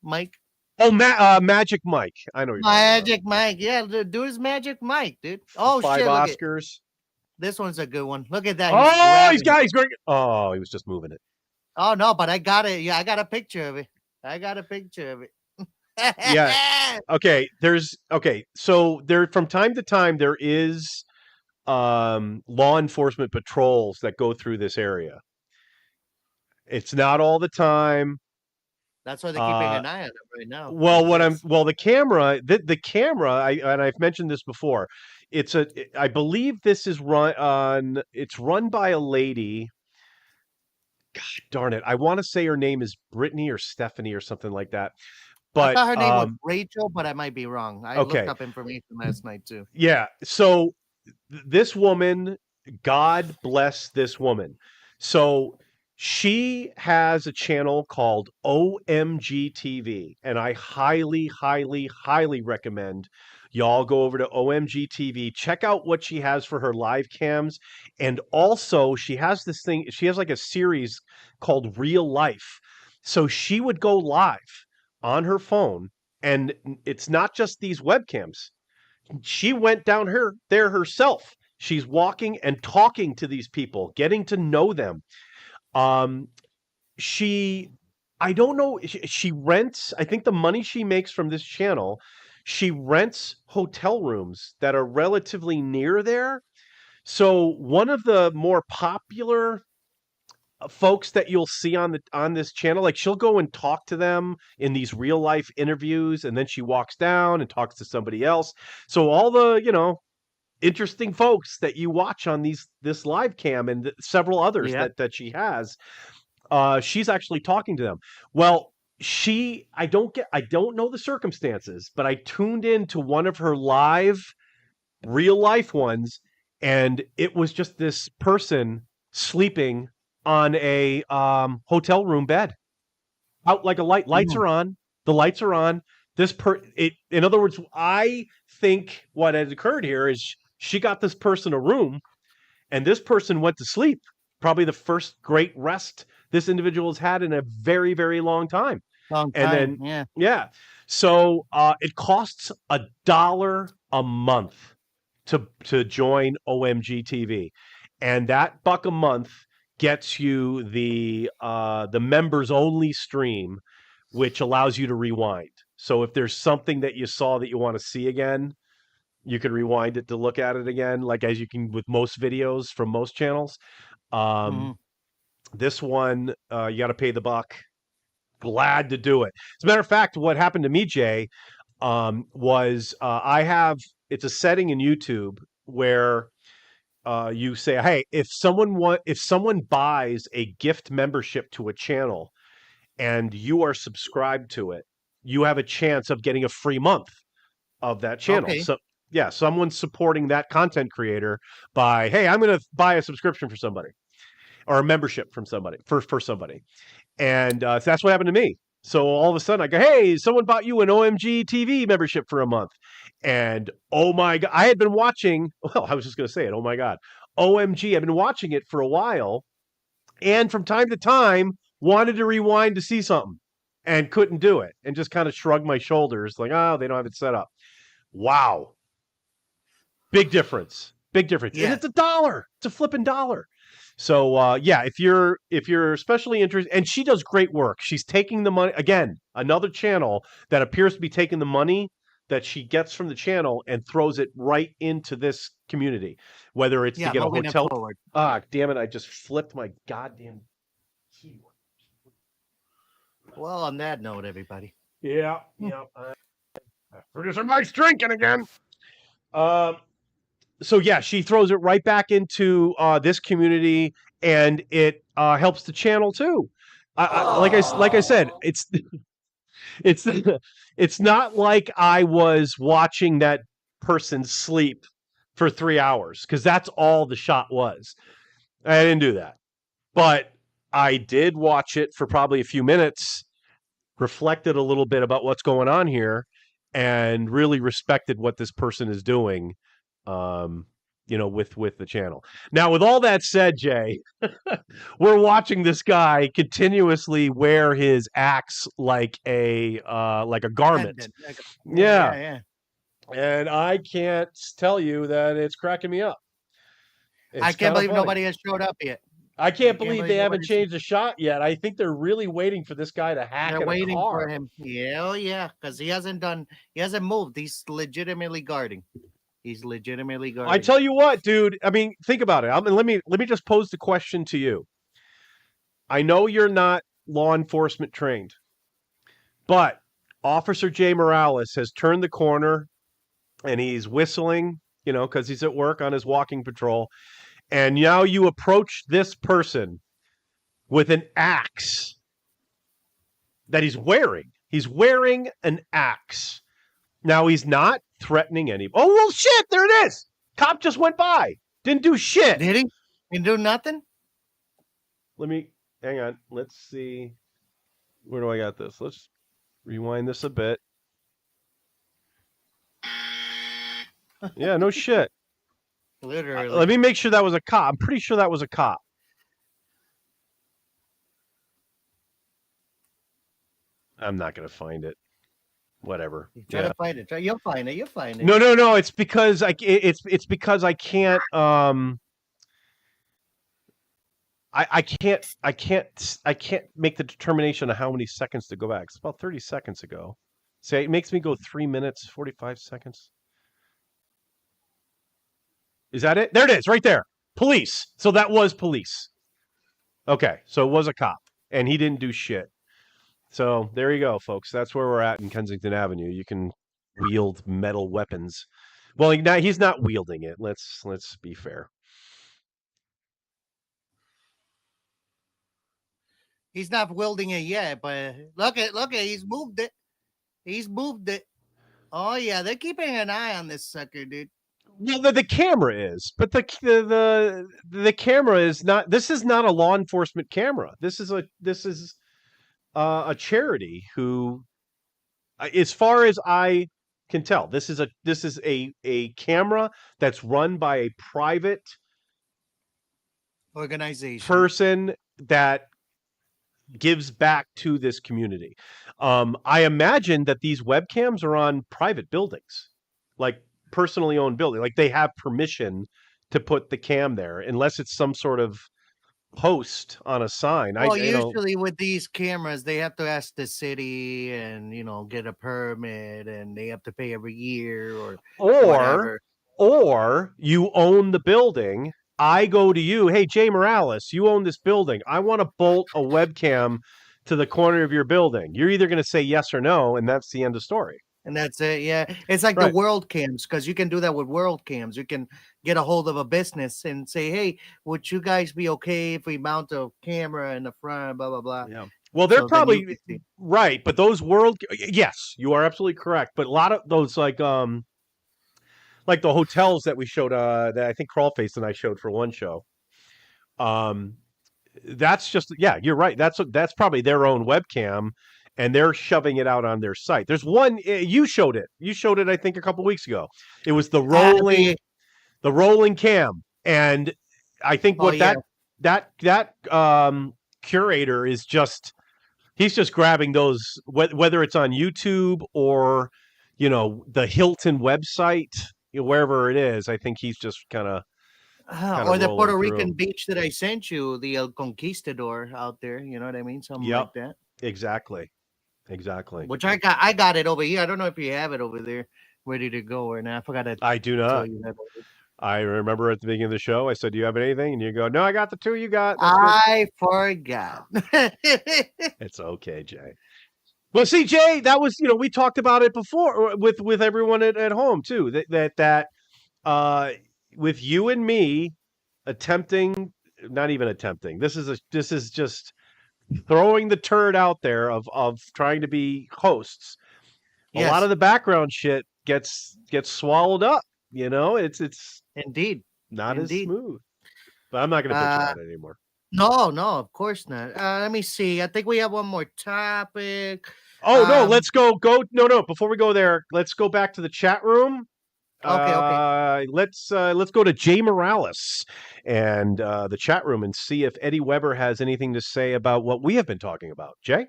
Mike. Oh, Magic Mike. I know you're Magic Mike. Yeah, dude is Magic Mike, dude. Oh, 5 shit, Oscars. This one's a good one. Look at that. He's going. Oh, he was just moving it. Oh no, but I got it. Yeah, I got a picture of it. Yeah. Okay. So there, from time to time, there is law enforcement patrols that go through this area. It's not all the time. That's why they're keeping an eye on it right now. Well, the camera, I've mentioned this before. I believe this is it's run by a lady. God darn it. I want to say her name is Brittany or Stephanie or something like that. But I thought her name was Rachel, but I might be wrong. I looked up information last night too. Yeah. So this woman, God bless this woman. So she has a channel called OMG TV, and I highly, highly, highly recommend y'all go over to OMG TV, check out what she has for her live cams. And also she has like a series called Real Life. So she would go live on her phone, and it's not just these webcams. She went down there herself. She's walking and talking to these people, getting to know them. I don't know, she rents, I think the money she makes from this channel, she rents hotel rooms that are relatively near there. So one of the more popular folks that you'll see on this channel, like she'll go and talk to them in these real life interviews, and then she walks down and talks to somebody else. So all the, interesting folks that you watch on this live cam and several others Yep. that she has, she's actually talking to them. Well, I don't know the circumstances, but I tuned in to one of her live real life ones, and it was just this person sleeping on a hotel room bed, out like a light. Lights Mm. are on. The lights are on. In other words, I think what has occurred here is she got this person a room, and this person went to sleep. Probably the first great rest this individual has had in a very, very long time. Long And time. then, Yeah. so it costs $1 a month to join OMG TV, and that buck a month gets you the members only stream, which allows you to rewind. So if there's something that you saw that you want to see again, you can rewind it to look at it again, like as you can with most videos from most channels. Mhm. This one, you got to pay the buck. Glad to do it. As a matter of fact, what happened to me, Jay, was it's a setting in YouTube where you say, hey, if someone buys a gift membership to a channel and you are subscribed to it, you have a chance of getting a free month of that channel. Okay. So yeah, someone's supporting that content creator by, hey, I'm going to buy a subscription for somebody or a membership from somebody for somebody. And so that's what happened to me. So all of a sudden I go, hey, someone bought you an OMG TV membership for a month. And oh my God, I had been watching, well, I was just going to say it. Oh my God. OMG, I've been watching it for a while. And from time to time, wanted to rewind to see something and couldn't do it, and just kind of shrugged my shoulders like, oh, they don't have it set up. Wow. Big difference. Big difference. And Yes. it's $1. It's a flipping dollar. So yeah, if you're especially interested, and she does great work. She's taking the money again, another channel that appears to be taking the money that she gets from the channel and throws it right into this community, whether it's to Yeah. get a Moving it hotel. forward. Ah, damn it! I just flipped my goddamn key. Well, on that note, everybody. Yeah. Producer Mike's drinking again. So yeah, she throws it right back into this community, and it helps the channel too. Like I said, it's it's not like I was watching that person sleep for 3 hours, because that's all the shot was. I didn't do that, but I did watch it for probably a few minutes, reflected a little bit about what's going on here, and really respected what this person is doing. With the channel. Now, with all that said, Jay, we're watching this guy continuously wear his axe like a garment. Yeah. And I can't tell you that it's cracking me up. I It's can't kinda believe funny. nobody has showed up yet. I can't believe they haven't nobody's- changed the shot yet. I think they're really waiting for this guy to hack They're in a waiting car. for him. Yeah, because he hasn't moved. He's legitimately guarding. I tell you what, dude. I mean, think about it. Let me just pose the question to you. I know you're not law enforcement trained, but Officer Jay Morales has turned the corner, and he's whistling, because he's at work on his walking patrol. And now you approach this person with an axe that he's wearing. He's wearing an axe. Now he's not threatening any. Oh, well, shit, there it is. Cop just went by. Didn't do shit. Did he? He do nothing? Hang on. Let's see. Where do I got this? Let's rewind this a bit. Yeah, no shit. Literally. Let me make sure that was a cop. I'm pretty sure that was a cop. I'm not going to find it. Whatever. Try to find it. You'll find it. No. It's because it's because I can't. I can't make the determination of how many seconds to go back. It's about 30 seconds ago. Say it makes me go 3 minutes 45 seconds. Is that it? There it is, right there. Police. So that was police. Okay, so it was a cop, and he didn't do shit. So there you go, folks. That's where we're at in Kensington Avenue. You can wield metal weapons. Well, he's not wielding it. Let's be fair. He's not wielding it yet, but look at he's moved it. He's moved it. Oh yeah, they're keeping an eye on this sucker, dude. Well, the camera is, but the camera is not. This is not a law enforcement camera. This is a charity who, as far as I can tell, this is a camera that's run by a private Organization. person that gives back to this community. I imagine that these webcams are on private buildings, like personally owned building, like they have permission to put the cam there, unless it's some sort of post on a sign. Well, usually with these cameras, they have to ask the city and get a permit, and they have to pay every year or whatever. Or you own the building. I go to you, hey Jay Morales, you own this building. I want to bolt a webcam to the corner of your building. You're either going to say yes or no, and that's the end of story. And that's it. Yeah. It's like the world cams, because you can do that with world cams. You can get a hold of a business and say, hey, would you guys be okay if we mount a camera in the front, blah, blah, blah. Yeah. Well, they're probably right. But those yes, you are absolutely correct. But a lot of those like the hotels that we showed, that I think Crawlface and I showed for one show. That's just, yeah, you're right. That's probably their own webcam, and they're shoving it out on their site. There's one, you showed it. You showed it, I think, a couple weeks ago. It was the rolling cam, and I think that curator is he's just grabbing those, whether it's on YouTube or the Hilton website, wherever it is. I think he's just kind of or the Puerto Rican beach that I sent you, the El Conquistador out there. You know what I mean? Something like that. Exactly. Which I got it over here. I don't know if you have it over there ready to go or not. I forgot to. I do not. I remember at the beginning of the show, I said, "Do you have anything?" And you go, "No, I got the two you got." I forgot. It's okay, Jay. Well, see, Jay, that was we talked about it before with everyone at home too. That with you and me attempting, not even attempting. This is just throwing the turd out there of trying to be hosts. A lot of the background shit gets swallowed up. It's indeed not as smooth. But I'm not going to bitch about it anymore. No, of course not. Let me see. I think we have one more topic. Oh no, let's go. No. Before we go there, let's go back to the chat room. Okay. Let's go to Jay Morales and the chat room and see if Eddie Weber has anything to say about what we have been talking about. Jay?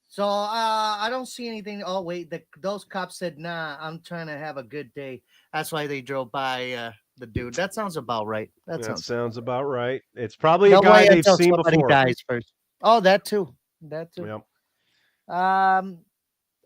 So I don't see anything. Oh wait, those cops said, "Nah, I'm trying to have a good day." That's why they drove by the dude. That sounds about right. That sounds about right. It's probably a guy they've seen before. Dies first. Oh, that too. Yep.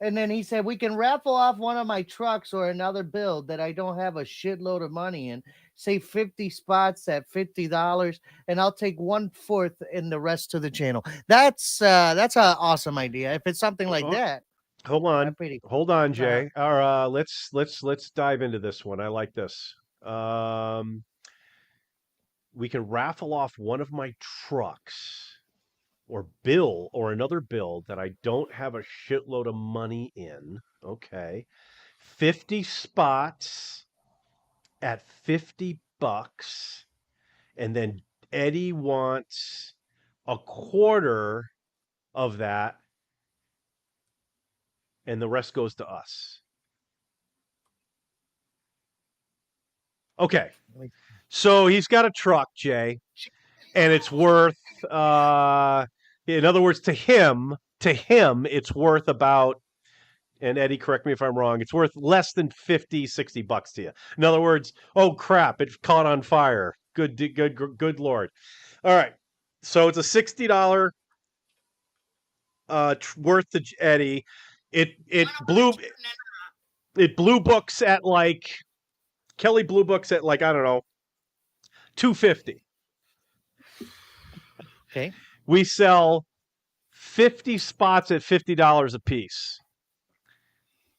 And then he said, we can raffle off one of my trucks or another build that I don't have a shitload of money in. Say 50 spots at $50, and I'll take 1/4 in the rest to the channel. That's an awesome idea. If it's something like that. Hold on, Jay. Let's dive into this one. I like this. We can raffle off one of my trucks or another build that I don't have a shitload of money in. Okay. 50 spots at $50. And then Eddie wants a quarter of that, and the rest goes to us. Okay. So he's got a truck, Jay, and it's worth in other words, to him, it's worth about, and Eddie, correct me if I'm wrong, it's worth less than $50-$60 to you. In other words, oh crap, it caught on fire. Good Lord. All right. So it's a $60 worth to Eddie. It blue books at like Kelly Blue Books at like I don't know $250. Okay. We sell 50 spots at $50 a piece.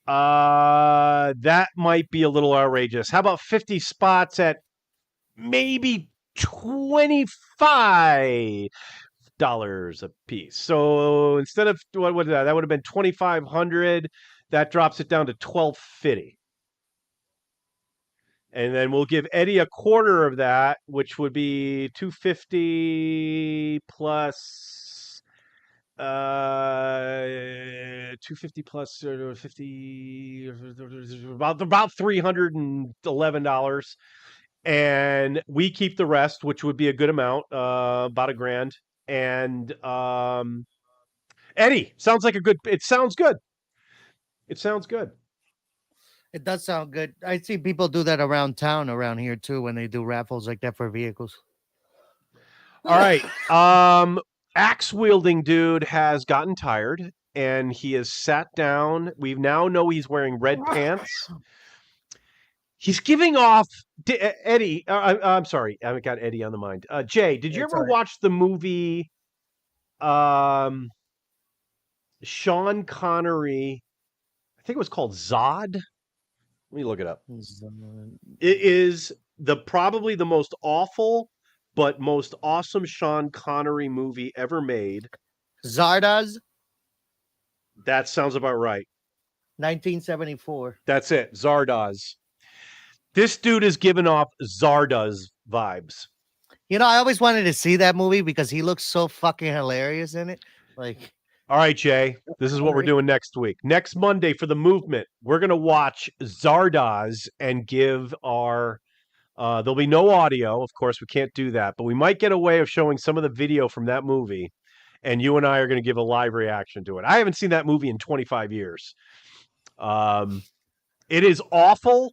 That might be a little outrageous. How about 50 spots at maybe $25 a piece? So instead of what would that would have been 2,500. That drops it down to $1,250. And then we'll give Eddie a quarter of that, which would be $250 plus 250 plus 50 about $311, and we keep the rest, which would be a good amount, about $1,000. And Eddie, sounds like a good. It sounds good. It sounds good. It does sound good. I see people do that around town around here too when they do raffles like that for vehicles. All right. Axe wielding dude has gotten tired and he has sat down. We now know he's wearing red pants. He's giving off Eddie. I'm sorry, I got Eddie on the mind. Jay, did you It's ever all right. watch the movie? Sean Connery. I think it was called Zod. Let me look it up. It is probably the most awful but most awesome Sean Connery movie ever made. Zardoz, That sounds about right. 1974. That's it. Zardoz. This dude is giving off Zardoz vibes. You know, I always wanted to see that movie because he looks so fucking hilarious in it. Like, all right, Jay, this is what we're doing next week. Next Monday for the movement, we're going to watch Zardoz and give our there'll be no audio. Of course, we can't do that, but we might get a way of showing some of the video from that movie, and you and I are going to give a live reaction to it. I haven't seen that movie in 25 years. It is awful,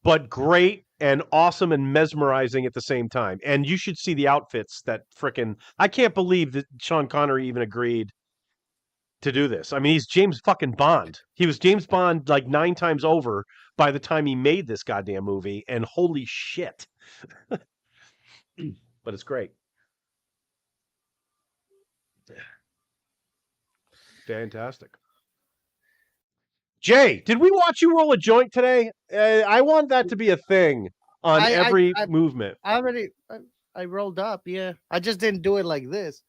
but great and awesome and mesmerizing at the same time. And you should see the outfits that frickin' I can't believe that Sean Connery even agreed to do this. I mean, he's James fucking Bond. He was James Bond like 9 times over by the time he made this goddamn movie, and holy shit. But it's great. Fantastic. Jay, did we watch you roll a joint today? I want that to be a thing on every movement. I rolled up, yeah. I just didn't do it like this.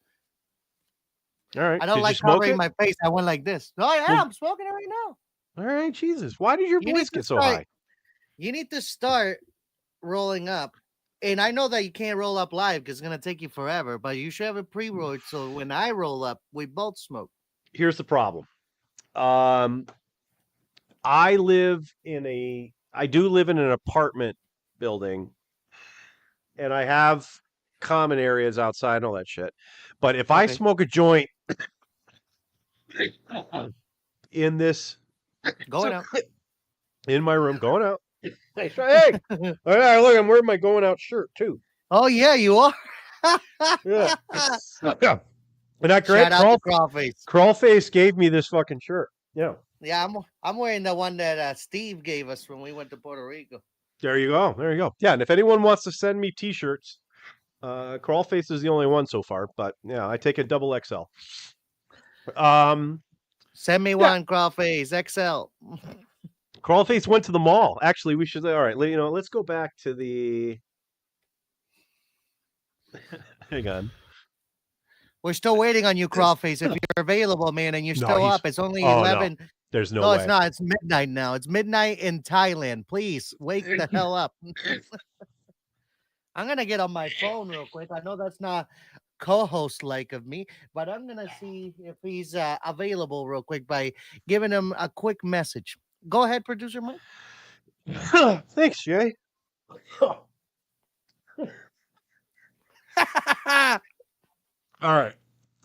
All right. I don't like covering my face. I went like this. No, I'm smoking it right now. All right, Jesus. Why did your voice get so high? You need to start rolling up. And I know that you can't roll up live because it's going to take you forever, but you should have a pre-roll so when I roll up, we both smoke. Here's the problem. I do live in an apartment building, and I have common areas outside and all that shit. But if I smoke a joint in this going out in my room, going out. Hey, look, I'm wearing my going out shirt too. Oh yeah, you are. Yeah. Isn't that great? Shout out to Crawlface. Crawlface gave me this fucking shirt. Yeah. Yeah, I'm wearing the one that Steve gave us when we went to Puerto Rico. There you go. There you go. Yeah, and if anyone wants to send me t-shirts, Crawlface is the only one so far, but yeah, I take a double XL. Send me one, Crawlface XL. Crawlface went to the mall. Actually, we should. All right, let's go back to the. Hang on. We're still waiting on you, Crawlface. If you're available, man, and you're still up, it's only 11. No. There's no way. It's not. It's midnight now. It's midnight in Thailand. Please wake the hell up. I'm gonna get on my phone real quick. I know that's not co-host like of me, but I'm gonna see if he's available real quick by giving him a quick message. Go ahead, producer Mike. Thanks, Jay. All right.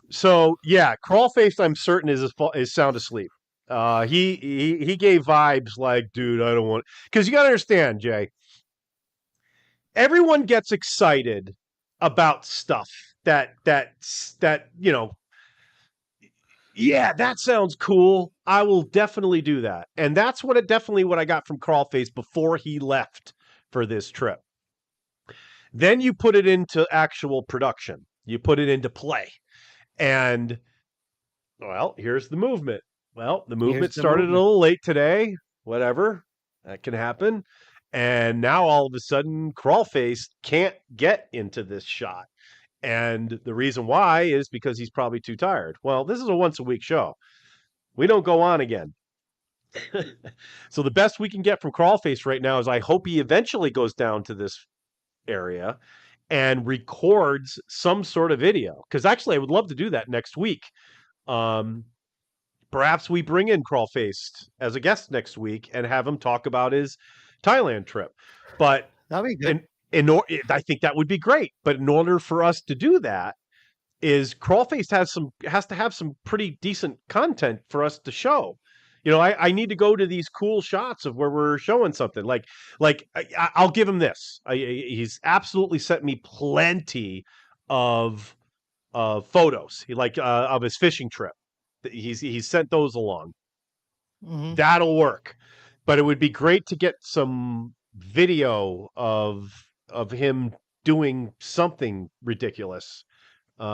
So yeah, Crawlface, I'm certain is sound asleep. He gave vibes like, dude, I don't want, because you got to understand, Jay. Everyone gets excited about stuff that Yeah, that sounds cool. I will definitely do that. And that's what I got from Crawlface before he left for this trip. Then you put it into actual production. You put it into play. And well, here's the movement. Well, the Here's movement the started a movement. little late today. Whatever. That can happen. And now all of a sudden Crawlface can't get into this shot. And the reason why is because he's probably too tired. Well, this is a once a week show. We don't go on again. So the best we can get from Crawlface right now is I hope he eventually goes down to this area and records some sort of video. Because actually, I would love to do that next week. Um, Perhaps we bring in Crawlface as a guest next week and have him talk about his Thailand trip. But That'll be good. I think that would be great. But in order for us to do that, is Crawlface has to have some pretty decent content for us to show. You know, I need to go to these cool shots of where we're showing something. I'll give him this. He's absolutely sent me plenty of photos. Of his fishing trip. He's sent those along. Hmm. That'll work. But it would be great to get some video of him doing something ridiculous. We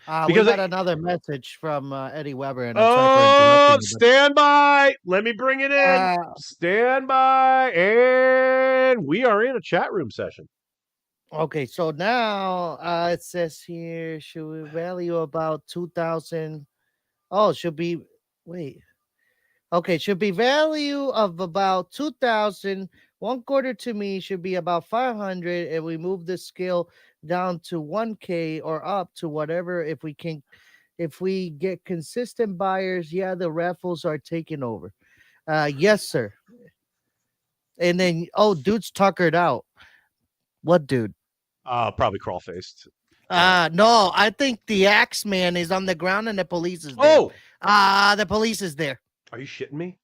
Because got another message from Eddie Weber, and I'm sorry for oh, interrupting you, but stand by. Let me bring it in. uh, Stand by. And we are in a chat room session. okay, so now it says here, should we value about 2,000? Oh, should be, wait. Okay, should be value of about 2,000. 1/4 to me should be about 500, and we move the scale down to 1K or up to whatever. If we get consistent buyers, yeah, the raffles are taking over. Yes, sir. And then, oh, dude's tuckered out. What dude? Probably crawl faced. No, I think the Axeman is on the ground and the police is there. Oh, The police is there. are you shitting me?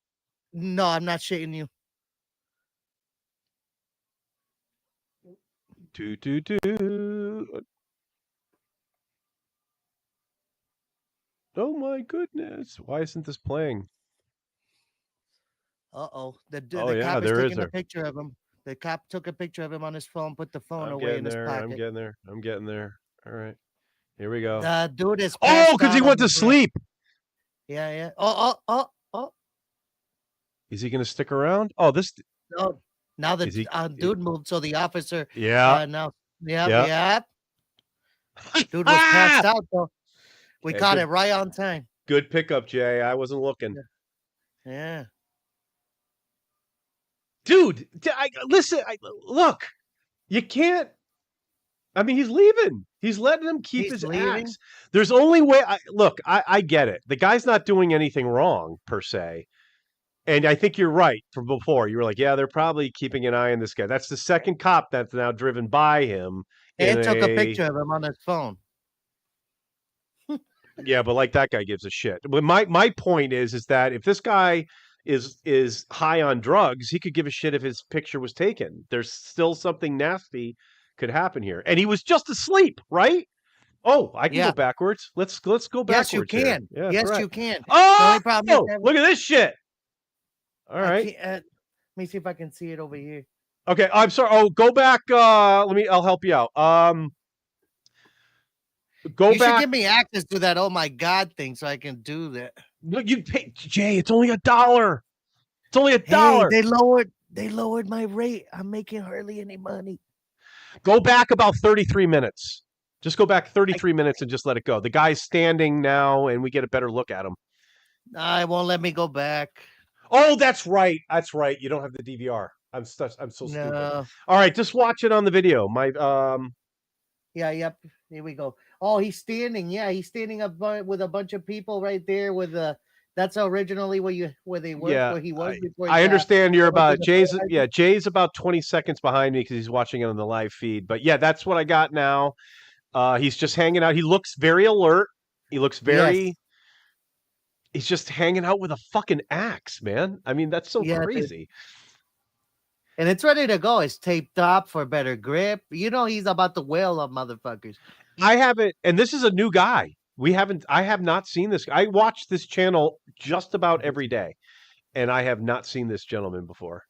No, I'm not shitting you. Oh my goodness. Why isn't this playing? Uh-oh. Oh, The yeah, cop is there is taking a there. picture of him. The cop took a picture of him on his phone, put the phone I'm away getting in his there. I'm pocket. getting there. I'm getting there. All right. Here we go. The dude is Oh, passed because he out went on to the ground. sleep. Yeah, yeah. Oh. Is he going to stick around? Oh, this. No. Now the Is he- dude moved, so the officer Yeah. now. Yep, Yeah. yep. Dude was passed out though. We Yeah, caught good. it right on time. Good pickup, Jay. I wasn't looking. Yeah. Dude, listen, look, you can't. I mean, he's leaving. He's letting him keep He's his leaving? axe. There's only way. I get it. The guy's not doing anything wrong per se. And I think you're right from before. You were like, yeah, they're probably keeping an eye on this guy. That's the second cop that's now driven by him. And took a picture of him on his phone. Yeah, but like that guy gives a shit. But my point is that if this guy is high on drugs, he could give a shit if his picture was taken. There's still something nasty could happen here. And he was just asleep, right? Oh, I can go backwards. Let's go backwards. Yes, you can. Yeah, yes, right. you can. Oh, the only problem is look at this shit. All right. Let me see if I can see it over here. Okay, I'm sorry. Oh, go back. I'll help you out. Go you back. should give me access to that oh my god thing so I can do that. Look, you pay Jay, it's only $1. It's only $1. Hey, they lowered my rate. I'm making hardly any money. Go back about 33 minutes. Just go back 33 minutes and just let it go. The guy's standing now and we get a better look at him. I won't let me go back. Oh, that's right. That's right. You don't have the DVR. I'm so stupid. No. All right, just watch it on the video. Yeah, yep. Here we go. Oh, he's standing. Yeah, he's standing up with a bunch of people right there with that's originally where they were where he was before. I understand you're about Jay's about 20 seconds behind me because he's watching it on the live feed. But yeah, that's what I got now. He's just hanging out. He looks very alert. He looks very he's just hanging out with a fucking axe, man. I mean, that's so crazy. And it's ready to go. It's taped up for better grip. You know he's about to whale up motherfuckers. I have it, and this is a new guy. I have not seen this. I watch this channel just about every day, and I have not seen this gentleman before.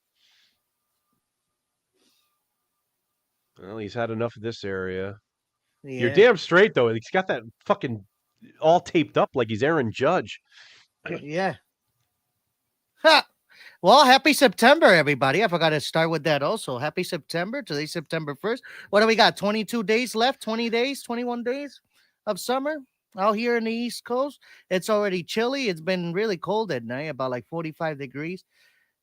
Well, he's had enough of this area. You're Yeah. damn straight though. He's got that fucking all taped up like he's Aaron Judge. Yeah. Ha! Well, happy September, everybody. I forgot to start with that also. Happy September. Today's September 1st. What do we got? 22 days left, 20 days, 21 days of summer out here in the East Coast. It's already chilly. It's been really cold at night, about like 45 degrees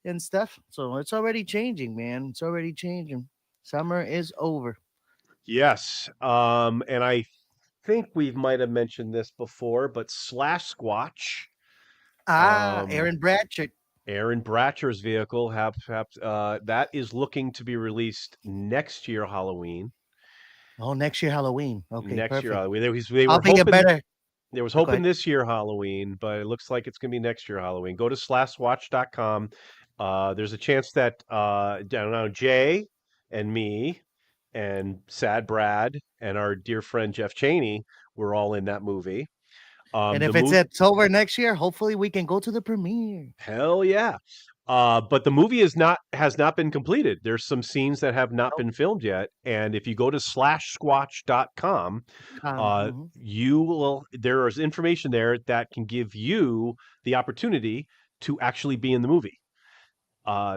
and stuff. So it's already changing, man. It's already changing. Summer is over. Yes. And I think we might have mentioned this before, but Slash Squatch, um, Aaron Bratchett. Aaron Bratcher's vehicle, that is looking to be released next year Halloween. Oh, next year Halloween. Okay, Next year perfect. Halloween. They I'll were be a hoping better. there was Go hoping ahead. this year Halloween, but it looks like it's going to be next year Halloween. Go to slashwatch.com. There's a chance that I don't know, Jay and me and Sad Brad and our dear friend Jeff Cheney were all in that movie. And The if it's movie, it's over next year, hopefully we can go to the premiere. hell yeah. But the movie has not been completed. There's some scenes that have not been filmed yet. And if you go to slashsquatch.com, Mhm. there is information there that can give you the opportunity to actually be in the movie.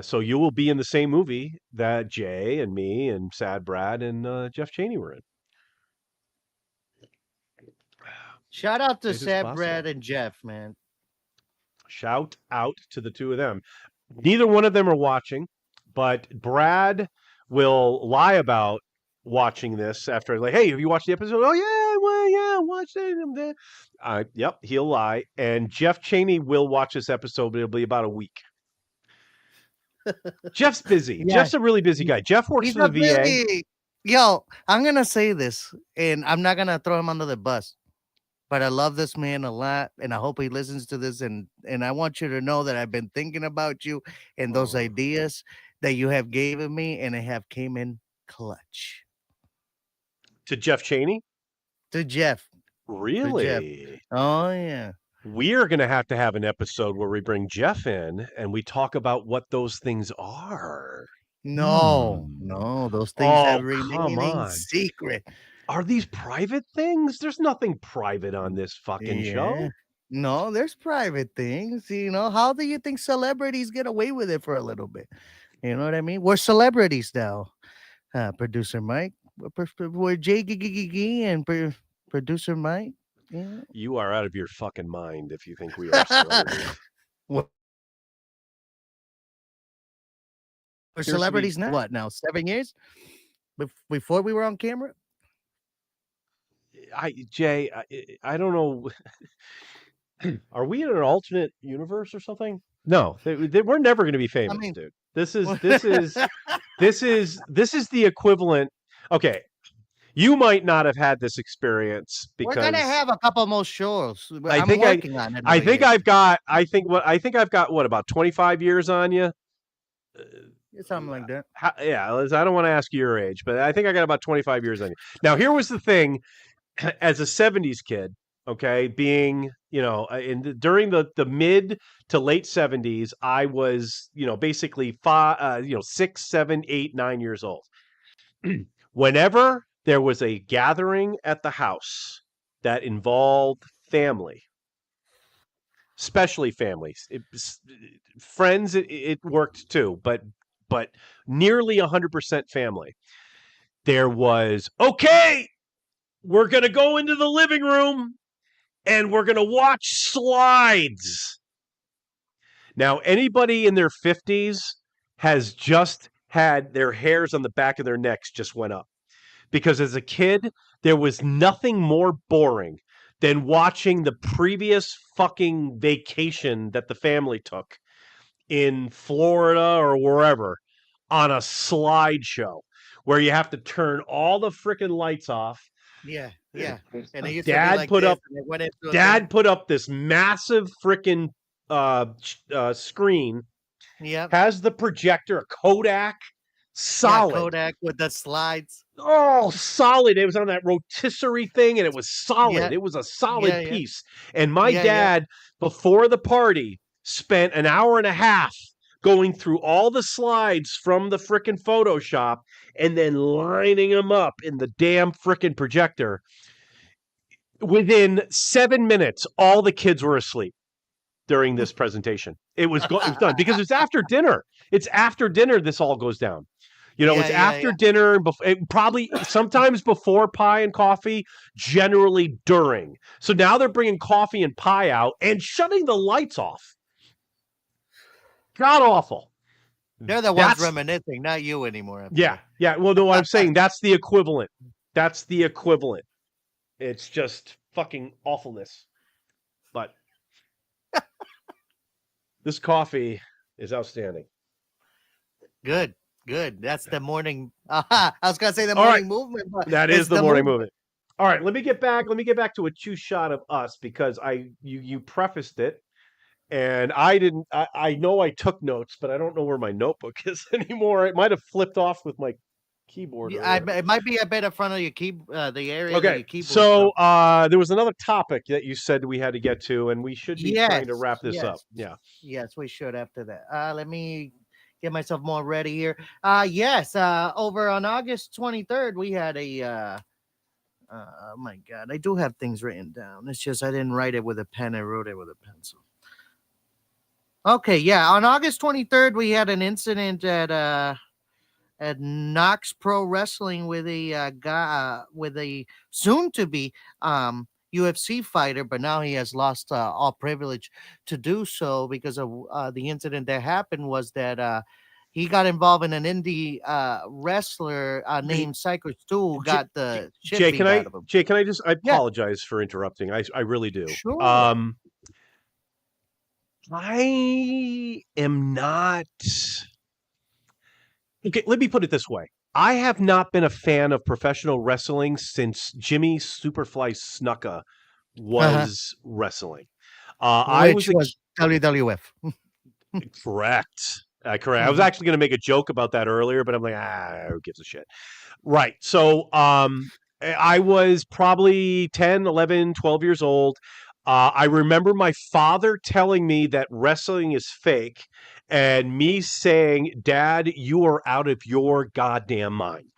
So you will be in the same movie that Jay and me and Sad Brad and Jeff Cheney were in. Shout out to It is Sad possible. Brad and Jeff, man. Shout out to the two of them. Neither one of them are watching, but Brad will lie about watching this after, like, hey, have you watched the episode? Oh yeah, well, yeah, I watched it. Yep, he'll lie. And Jeff Cheney will watch this episode, but it'll be about a week. Jeff's busy. Yeah, Jeff's a really busy he- guy. Jeff works he's for the a VA. really yo. I'm gonna say this, and I'm not gonna throw him under the bus, but I love this man a lot, and I hope he listens to this. And I want you to know that I've been thinking about you and those Oh. ideas that you have given me, and they have came in clutch. To Jeff Cheney? To Jeff, to Jeff. Really? Oh yeah. We are going to have an episode where we bring Jeff in and we talk about what those things are. No, Hmm. no, those things have Oh, come remaining on. secret. Are these private things? There's nothing private on this fucking show. No, there's private things. You know, how do you think celebrities get away with it for a little bit? You know what I mean? We're celebrities now. Producer Mike, we're GiGiGi and producer Mike. Yeah. You are out of your fucking mind if you think we are celebrities. We're celebrities now. What now? 7 years before we were on camera. Jay, I don't know. Are we in an alternate universe or something? No, we're never going to be famous, mean- dude. This is the equivalent. Okay, you might not have had this experience We're because gonna have a couple more shows. I I'm think working on it. I over think here. I've got what, about 25 years on you. Something like that. Yeah, Liz, I don't want to ask you your age, but I think I got about 25 years on you. Now, here was the thing: as a 70s kid, okay, being, during the mid to late 70s, I was, basically 6, 7, 8, 9 years old. Whenever there was a gathering at the house that involved family, especially families, friends, it worked too, but nearly 100% family. There was, okay, we're going to go into the living room and we're going to watch slides. Now, anybody in their 50s has just had their hairs on the back of their necks just went up. Because as a kid, there was nothing more boring than watching the previous fucking vacation that the family took in Florida or wherever on a slideshow where you have to turn all the freaking lights off. Yeah. And it used Dad to be like put this, up- and it went into a Dad thing. put up this massive freaking screen, Yep. has the projector, a Kodak Yeah, solid. Kodak with the slides. Oh, solid. It was on that rotisserie thing and it was solid. Yeah, It was a solid yeah, yeah, piece. And my yeah, yeah. dad, before the party, spent an hour and a half going through all the slides from the frickin' Photoshop and then lining them up in the damn frickin' projector. Within 7 minutes, all the kids were asleep during this presentation. It was done because it's after dinner. It's after dinner this all goes down. Yeah, It's yeah, after yeah. dinner, probably sometimes before pie and coffee, generally during. So now they're bringing coffee and pie out and shutting the lights off. God awful. They're the ones That's reminiscing, not you anymore. Up yeah, there. yeah. Well, no, what I'm saying that's the equivalent. That's the equivalent. It's just fucking awfulness. But this coffee is outstanding. Good, good. That's the morning. I was gonna say the All right. morning movement, but That is it's the the morning movement. movement. All right, let me get back. Let me get back to a two shot of us because you prefaced it, and I didn't. I know I took notes, but I don't know where my notebook is anymore. It might have flipped off with my keyboard Yeah, earlier. it might be a bit in front of your the area that Okay, your keyboard. so there was another topic that you said we had to get to, and we should be trying to Yes, wrap this up. yes, Yeah. yes. We should after that. Let me get myself more ready here. Yes. Over on August 23rd, we had a. Oh my God, I do have things written down. It's just I didn't write it with a pen. I wrote it with a pencil. Okay, yeah. On August 23rd, we had an incident at Knox Pro Wrestling with a guy with a soon to be UFC fighter, but now he has lost all privilege to do so because of the incident that happened was that he got involved in an indie wrestler named Psycho Stu who J- got the shit Jay, beat out of him. Can I just? I Yeah, apologize for interrupting. I really do. sure. I am not. Okay, let me put it this way. I have not been a fan of professional wrestling since Jimmy Superfly Snuka Uh-huh. was wrestling. I Which was a was WWF. correct. Correct. I was Mhm. actually going to make a joke about that earlier, but I'm like, who gives a shit? Right. So I was probably 10, 11, 12 years old. I remember my father telling me that wrestling is fake and me saying, Dad, you are out of your goddamn mind.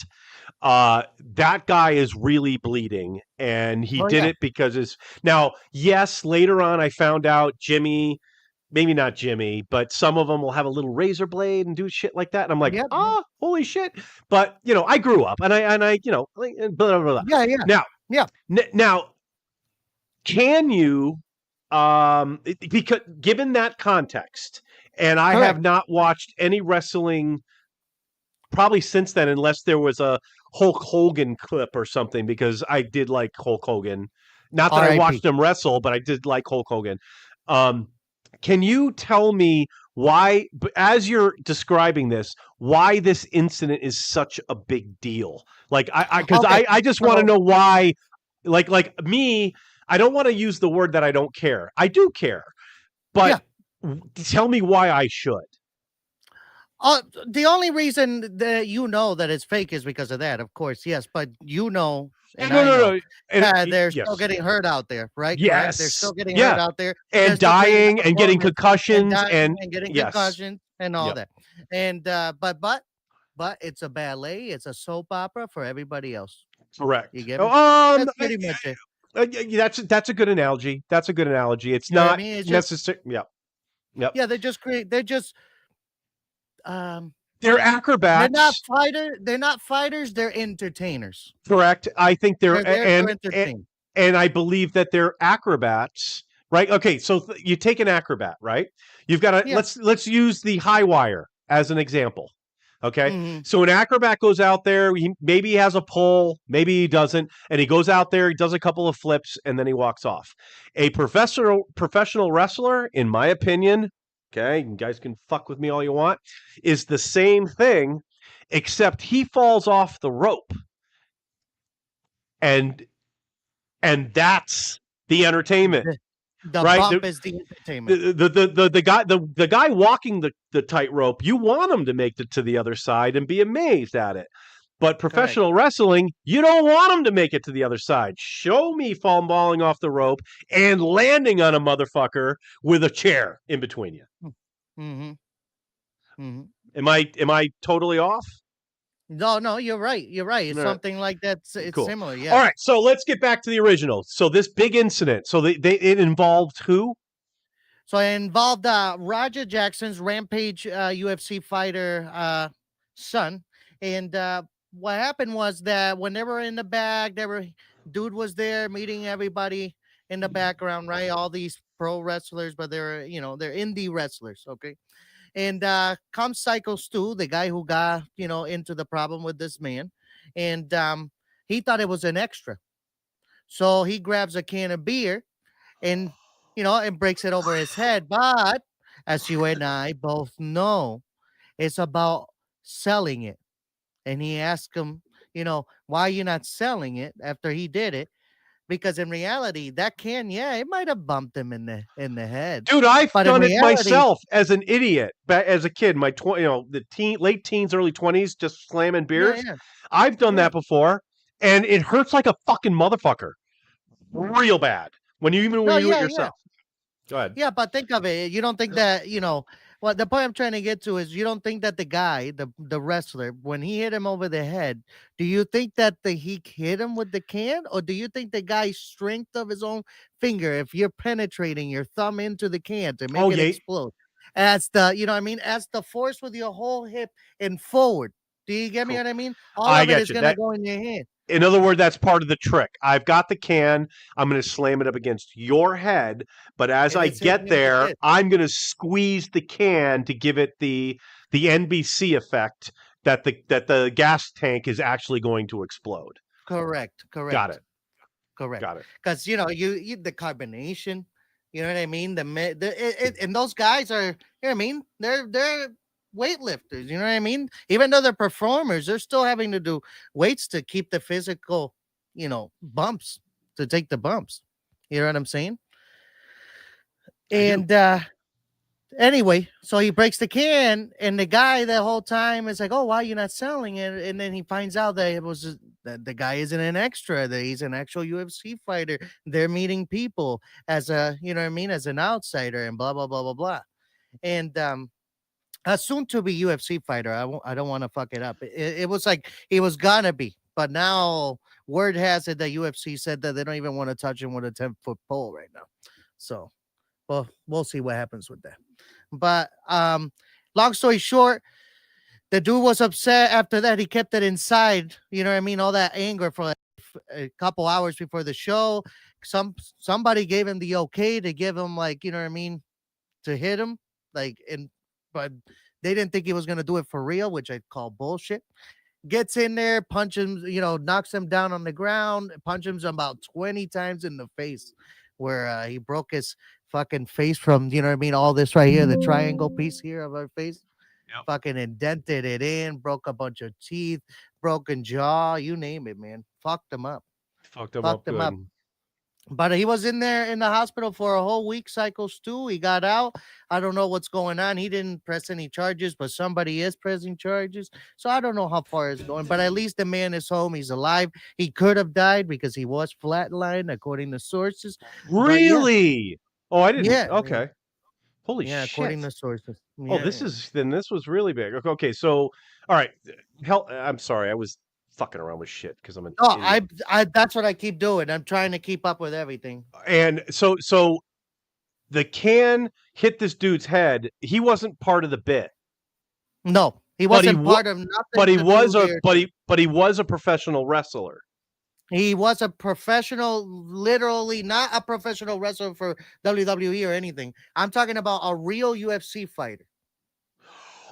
That guy is really bleeding and he Oh did yeah, it because his now, yes, later on I found out Jimmy, maybe not Jimmy, but some of them will have a little razor blade and do shit like that. And I'm like, yep, holy shit. But I grew up and I, like, blah, blah, blah. yeah, yeah, Now, yeah. now, can you, because given that context, and I have Correct. not watched any wrestling probably since then, unless there was a Hulk Hogan clip or something, because I did like Hulk Hogan. Not that I R.I.P. watched him wrestle, but I did like Hulk Hogan. Um, can you tell me why, as you're describing this, why this incident is such a big deal? Like, because Okay, I just want to so know why. Like me, I don't want to use the word that I don't care. I do care, but yeah. tell me why I should. The only reason that you know that it's fake is because of that, of course, yes. But and No, I no, know no. And they're still yes, getting hurt out there, right? Correct. They're yes, still getting hurt yeah, out there. They're and still creating dying the and getting performance and concussions dying and and getting yes, concussions and all yep, that. And but it's a ballet. It's a soap opera for everybody else. You correct. get me? That's pretty much it. That's a good analogy. That's a good analogy. It's You know what I not mean? It's just necessary. Yep, yep. yeah. They just create. They're just um. They're They're not acrobats, fighter. They're not fighters. They're entertainers. correct. I think they're They're there to entertain. and I believe that they're acrobats, right? Okay, so you take an acrobat, right? You've got to Yeah. let's use the high wire as an example. Okay, Mhm. so an acrobat goes out there. Maybe he has a pole, maybe he doesn't, and he goes out there. He does a couple of flips, and then he walks off. A professional wrestler, in my opinion, okay, you guys can fuck with me all you want, is the same thing, except he falls off the rope, and that's the entertainment. The right? bump is the entertainment. The guy walking the tightrope, you want him to make it to the other side and be amazed at it. But Correct. professional wrestling, you don't want him to make it to the other side. Show me falling off the rope and landing on a motherfucker with a chair in between you. Mm-hmm. Mm-hmm. Am I totally off? No, no, you're right. You're right. It's All right. something like that. It's Cool. similar. All Yes. right, so let's get back to the original. So this big incident. So it involved who? So it involved Roger Jackson's Rampage UFC fighter son, and what happened was that when they were in the back, dude was there meeting everybody in the background, right? All these pro wrestlers, but they're indie wrestlers, okay? And comes Psycho Stu, the guy who got into the problem with this man, and he thought it was an extra, so he grabs a can of beer and and breaks it over his head. But as you and I both know, it's about selling it. And he asked him, why are you not selling it after he did it? Because in reality, that can, yeah, it might have bumped him in the head. Dude, I've But in done it reality, myself as an idiot, as a kid. My late teens, early 20s, just slamming yeah, beers. yeah, I've done right. that before, and it hurts like a fucking motherfucker, real bad. When No, you do it yeah, yeah. yourself. Go ahead. Yeah, but think of it. You don't think that, well, the point I'm trying to get to is you don't think that the guy, the wrestler, when he hit him over the head, do you think that he hit him with the can? Or do you think the guy's strength of his own finger, if you're penetrating your thumb into the can to make Oh it yeah, explode, as the, what I mean, as the force with your whole hip and forward? Do you get me cool. what I mean? All I of it get is you. going to That go in your hand. In other words, that's part of the trick. I've got the can. I'm going to slam it up against your head, but as And I it's hitting get him with there, this. I'm going to squeeze the can to give it the NBC effect that the gas tank is actually going to explode. Correct. Got Correct. it. Correct. Got it. Because you the carbonation, you know what I mean. And those guys are, what I mean, they're weightlifters. You know what I mean. Even though they're performers, they're still having to do weights to keep the physical, bumps, to take the bumps. You know what I'm saying? I do. And anyway, so he breaks the can, and the guy the whole time is like, "Oh, why are you not selling it?" And then he finds out that that the guy isn't an extra; that he's an actual UFC fighter. They're meeting people as a, what I mean, as an outsider, and blah blah blah blah blah. And a soon to be UFC fighter. I don't want to fuck it up. It was like he was gonna be, but now word has it that UFC said that they don't even want to touch him with a 10-foot pole right now. So, well, we'll see what happens with that. But long story short, the dude was upset after that. He kept it inside. You know what I mean? All that anger for like a couple hours before the show. Somebody gave him the okay to give him, like, you know what I mean, to hit him. Like, but they didn't think he was gonna do it for real, which I call bullshit. Gets in there, punches him, knocks him down on the ground, punches him about 20 times in the face, where he broke his fucking face from, you know what I mean, all this right here, the triangle piece here of our face, Yep. fucking indented it in, broke a bunch of teeth, broken jaw, you name it, man. Fucked him up. Fucked him up Fucked him up. good. But he was in there in the hospital for a whole week, Psycho Stu. He got out. I don't know what's going on. He didn't press any charges, but somebody is pressing charges. So I don't know how far it's going. But at least the man is home. He's alive. He could have died because he was flatlined, according to sources. But yeah, Really? Oh, I didn't. yeah, yeah, Okay. Holy yeah, according shit. to sources. Oh, Yeah, this yeah. is then this was really big. Okay, so all right. Hell, I'm sorry. I was fucking around with shit because I'm an No, idiot. I that's what I keep doing. I'm trying to keep up with everything. And so the can hit this dude's head. He wasn't part of the bit, No, he but he wasn't wa- part of but nothing he to do was a here. but he was a professional wrestler. He was a professional, literally not a professional wrestler for WWE or anything. I'm talking about a real UFC fighter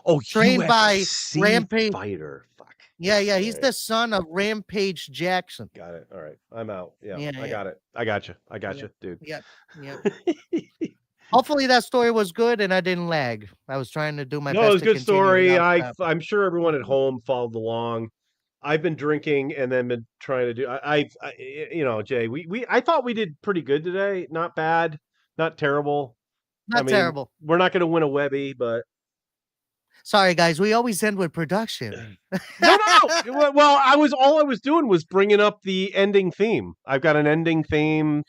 Oh, trained by UFC Rampage. fighter. Fuck. Yeah, yeah. All He's right. the son of Rampage Jackson. Got it. All right. I'm out. Yeah, Yeah, I yeah, got it. I got you. I got yeah, you, dude. yep, yep. Hopefully that story was good and I didn't lag. I was trying to do my No, it best was a to good continue story. without stop. I'm sure everyone at Mhm. home followed along. I've been drinking and then been trying to do. Jay, we I thought we did pretty good today. Not bad. not terrible. I Not mean, terrible. we're not going to win a Webby, but Sorry, guys. We always end with production. no, no, no. Well, all I was doing was bringing up the ending theme. I've got an ending theme.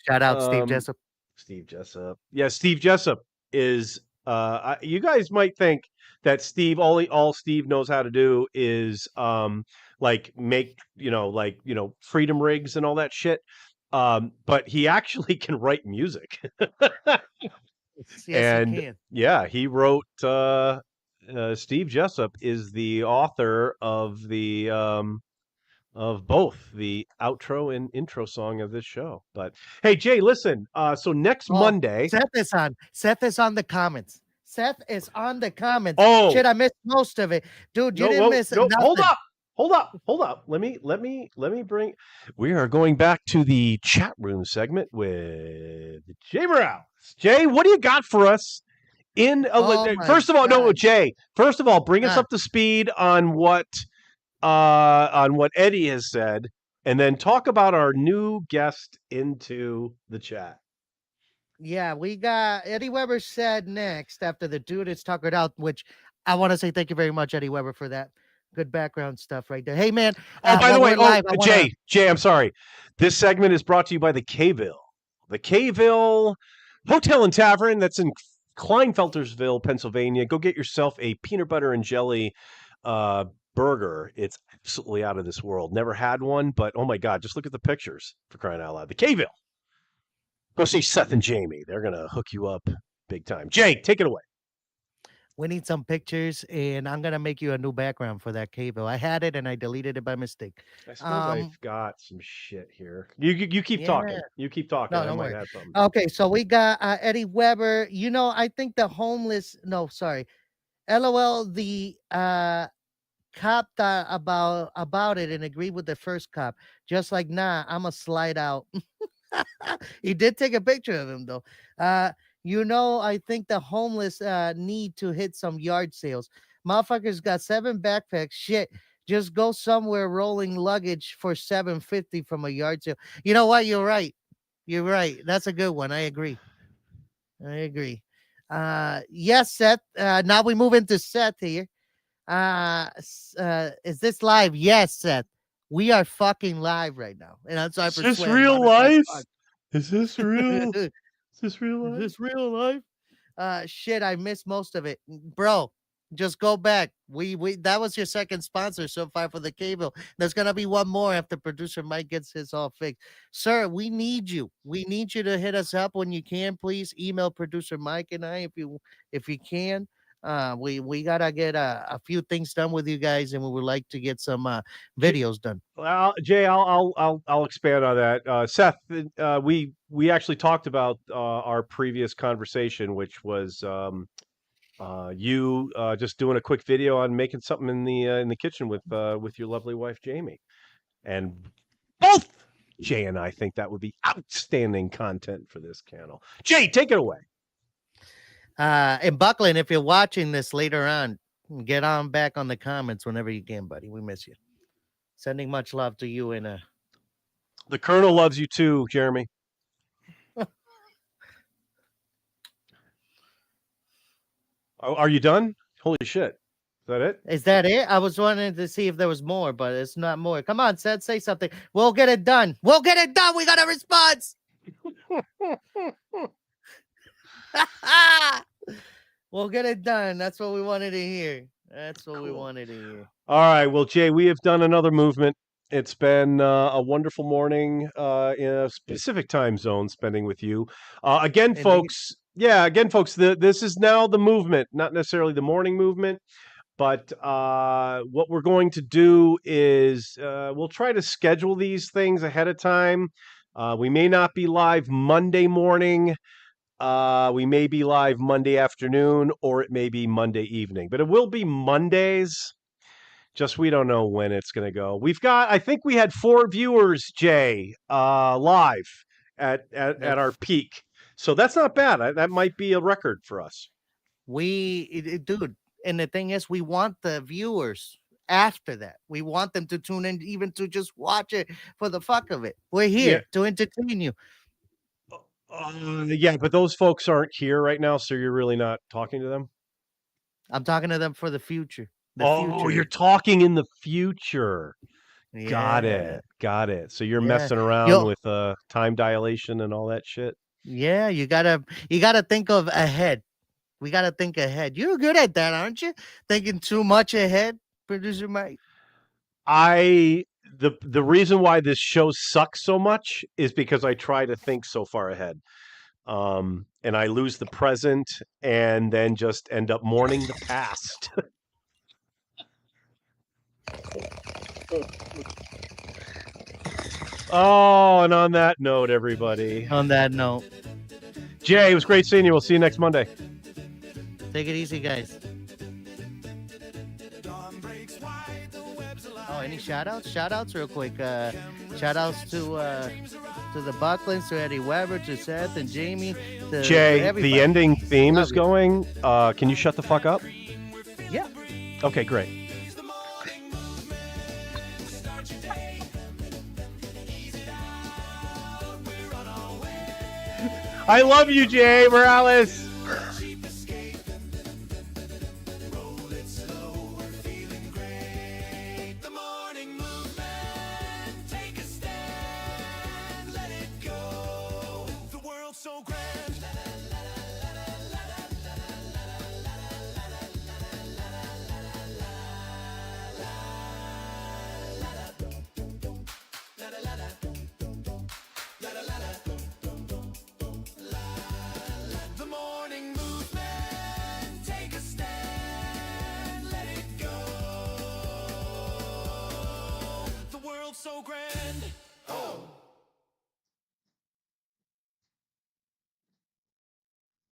Shout out Steve Um, Jessup. Steve Jessup. Yeah, Steve Jessup is. You guys might think that Steve all Steve knows how to do is like make freedom rigs and all that shit. But he actually can write music. Yes, he And can. yeah, he wrote. Steve Jessup is the author of both the outro and intro song of this show. But hey, Jay, listen. So next Oh, Monday. Seth is on. Seth is on the comments. Seth is on the comments. Oh Shit, I missed most of it, dude. You no, didn't whoa, miss no, hold nothing. up, hold up. Let me bring. We are going back to the chat room segment with Jay Morales. Jay, what do you got for us? Oh my First of all, no, god. Jay. First of all, bring us Ah, up to speed on what Eddie has said, and then talk about our new guest into the chat. yeah, we got Eddie Weber said next after the dude is tuckered out, which I want to say thank you very much, Eddie Weber, for that good background stuff right there. Hey man, Oh, by the while way, we're live, I want to Jay, I'm sorry. This segment is brought to you by the Kville Hotel and Tavern. That's in Kleinfeltersville, Pennsylvania. Go get yourself a peanut butter and jelly uh, burger. It's absolutely out of this world. Never had one, but oh my god, just look at the pictures for crying out loud. The Kville. Go see Seth and Jamie. They're gonna hook you up big time. Jay, take it away. we need some pictures, and I'm gonna make you a new background for that cable. I had it and I deleted it by mistake. I suppose I've Um, got some shit here. You keep yeah, talking. You keep talking. no, I don't might worry. have something. Okay, so we got Eddie Weber. You know, I think the homeless. No, sorry. LOL. The cop thought about it and agreed with the first cop. Just like, nah, I'm a slide out. He did take a picture of him though. You know, I think the homeless need to hit some yard sales. Motherfuckers got 7 backpacks. Shit. Just go somewhere rolling luggage for 750 from a yard sale. You know what? You're right. You're right. That's a good one. I agree. I agree. Yes, Seth. Now we move into Seth here. Is this live? Yes, Seth. We are fucking live right now. And I'm sorry Is for this swearing, real but I life? fuck. Is this real? Is Is this real life? this real life? Shit, I missed most of it. Bro, just go back. We that was your second sponsor so far for the cable. There's gonna be one more after producer Mike gets his all fixed. Sir, we need you. We need you to hit us up when you can. Please email producer Mike and I if you can. We gotta get a few things done with you guys, and we would like to get some J- videos done. Jay, I'll expand on that. Seth, we actually talked about our previous conversation, which was you just doing a quick video on making something in the kitchen with your lovely wife Jamie, and both Jay and I think that would be outstanding content for this channel. Jay, take it away. And Buckland, if you're watching this later on, get on back on the comments whenever you can, buddy. We miss you. Sending much love to you and The Colonel loves you too, Jeremy. Are you done? Holy shit! Is that it? is that it? I was wanting to see if there was more, but it's not more. Come on, Seth, say something. We'll get it done. We'll get it done. We got a response. We'll get it done. That's what we wanted to hear. That's what we Cool. wanted to hear. All right. Well, Jay, we have done another movement. It's been a wonderful morning in a specific time zone spending with you. Again, Indeed. folks. Yeah, again, folks. This is now the movement, not necessarily the morning movement. But what we're going to do is we'll try to schedule these things ahead of time. We may not be live Monday morning. We may be live Monday afternoon, or it may be Monday evening. But it will be Mondays. Just we don't know when it's going to go. I think we had 4 viewers, Jay, live at our peak. So that's not bad. That might be a record for us. Dude, and the thing is, we want the viewers after that. We want them to tune in, even to just watch it for the fuck of it. We're here to entertain you. Yeah, but those folks aren't here right now, so you're really not talking to them. I'm talking to them for the future. The Oh, you're future. talking in the future. Got Yeah. it. Got it. So you're Yeah. messing around Yo, with time dilation and all that shit. yeah, you gotta think of ahead. We gotta think ahead. You're good at that, aren't you? Thinking too much ahead, producer Mike. I the reason why this show sucks so much is because I try to think so far ahead. And I lose the present and then just end up mourning the past. Oh, and on that note, everybody. On that note, Jay, it was great seeing you. We'll see you next Monday. take it easy, guys. Oh, any shout outs? Shout outs real quick. Shout outs to the Bucklands, to Eddie Weber, to Seth and Jamie, to Jay, everybody. the ending theme Love is you. going. Can you shut the fuck up? Yeah. Okay, great. I love you, Jay Morales. So grand. The morning movement, take a stand, let it go. The world's so grand.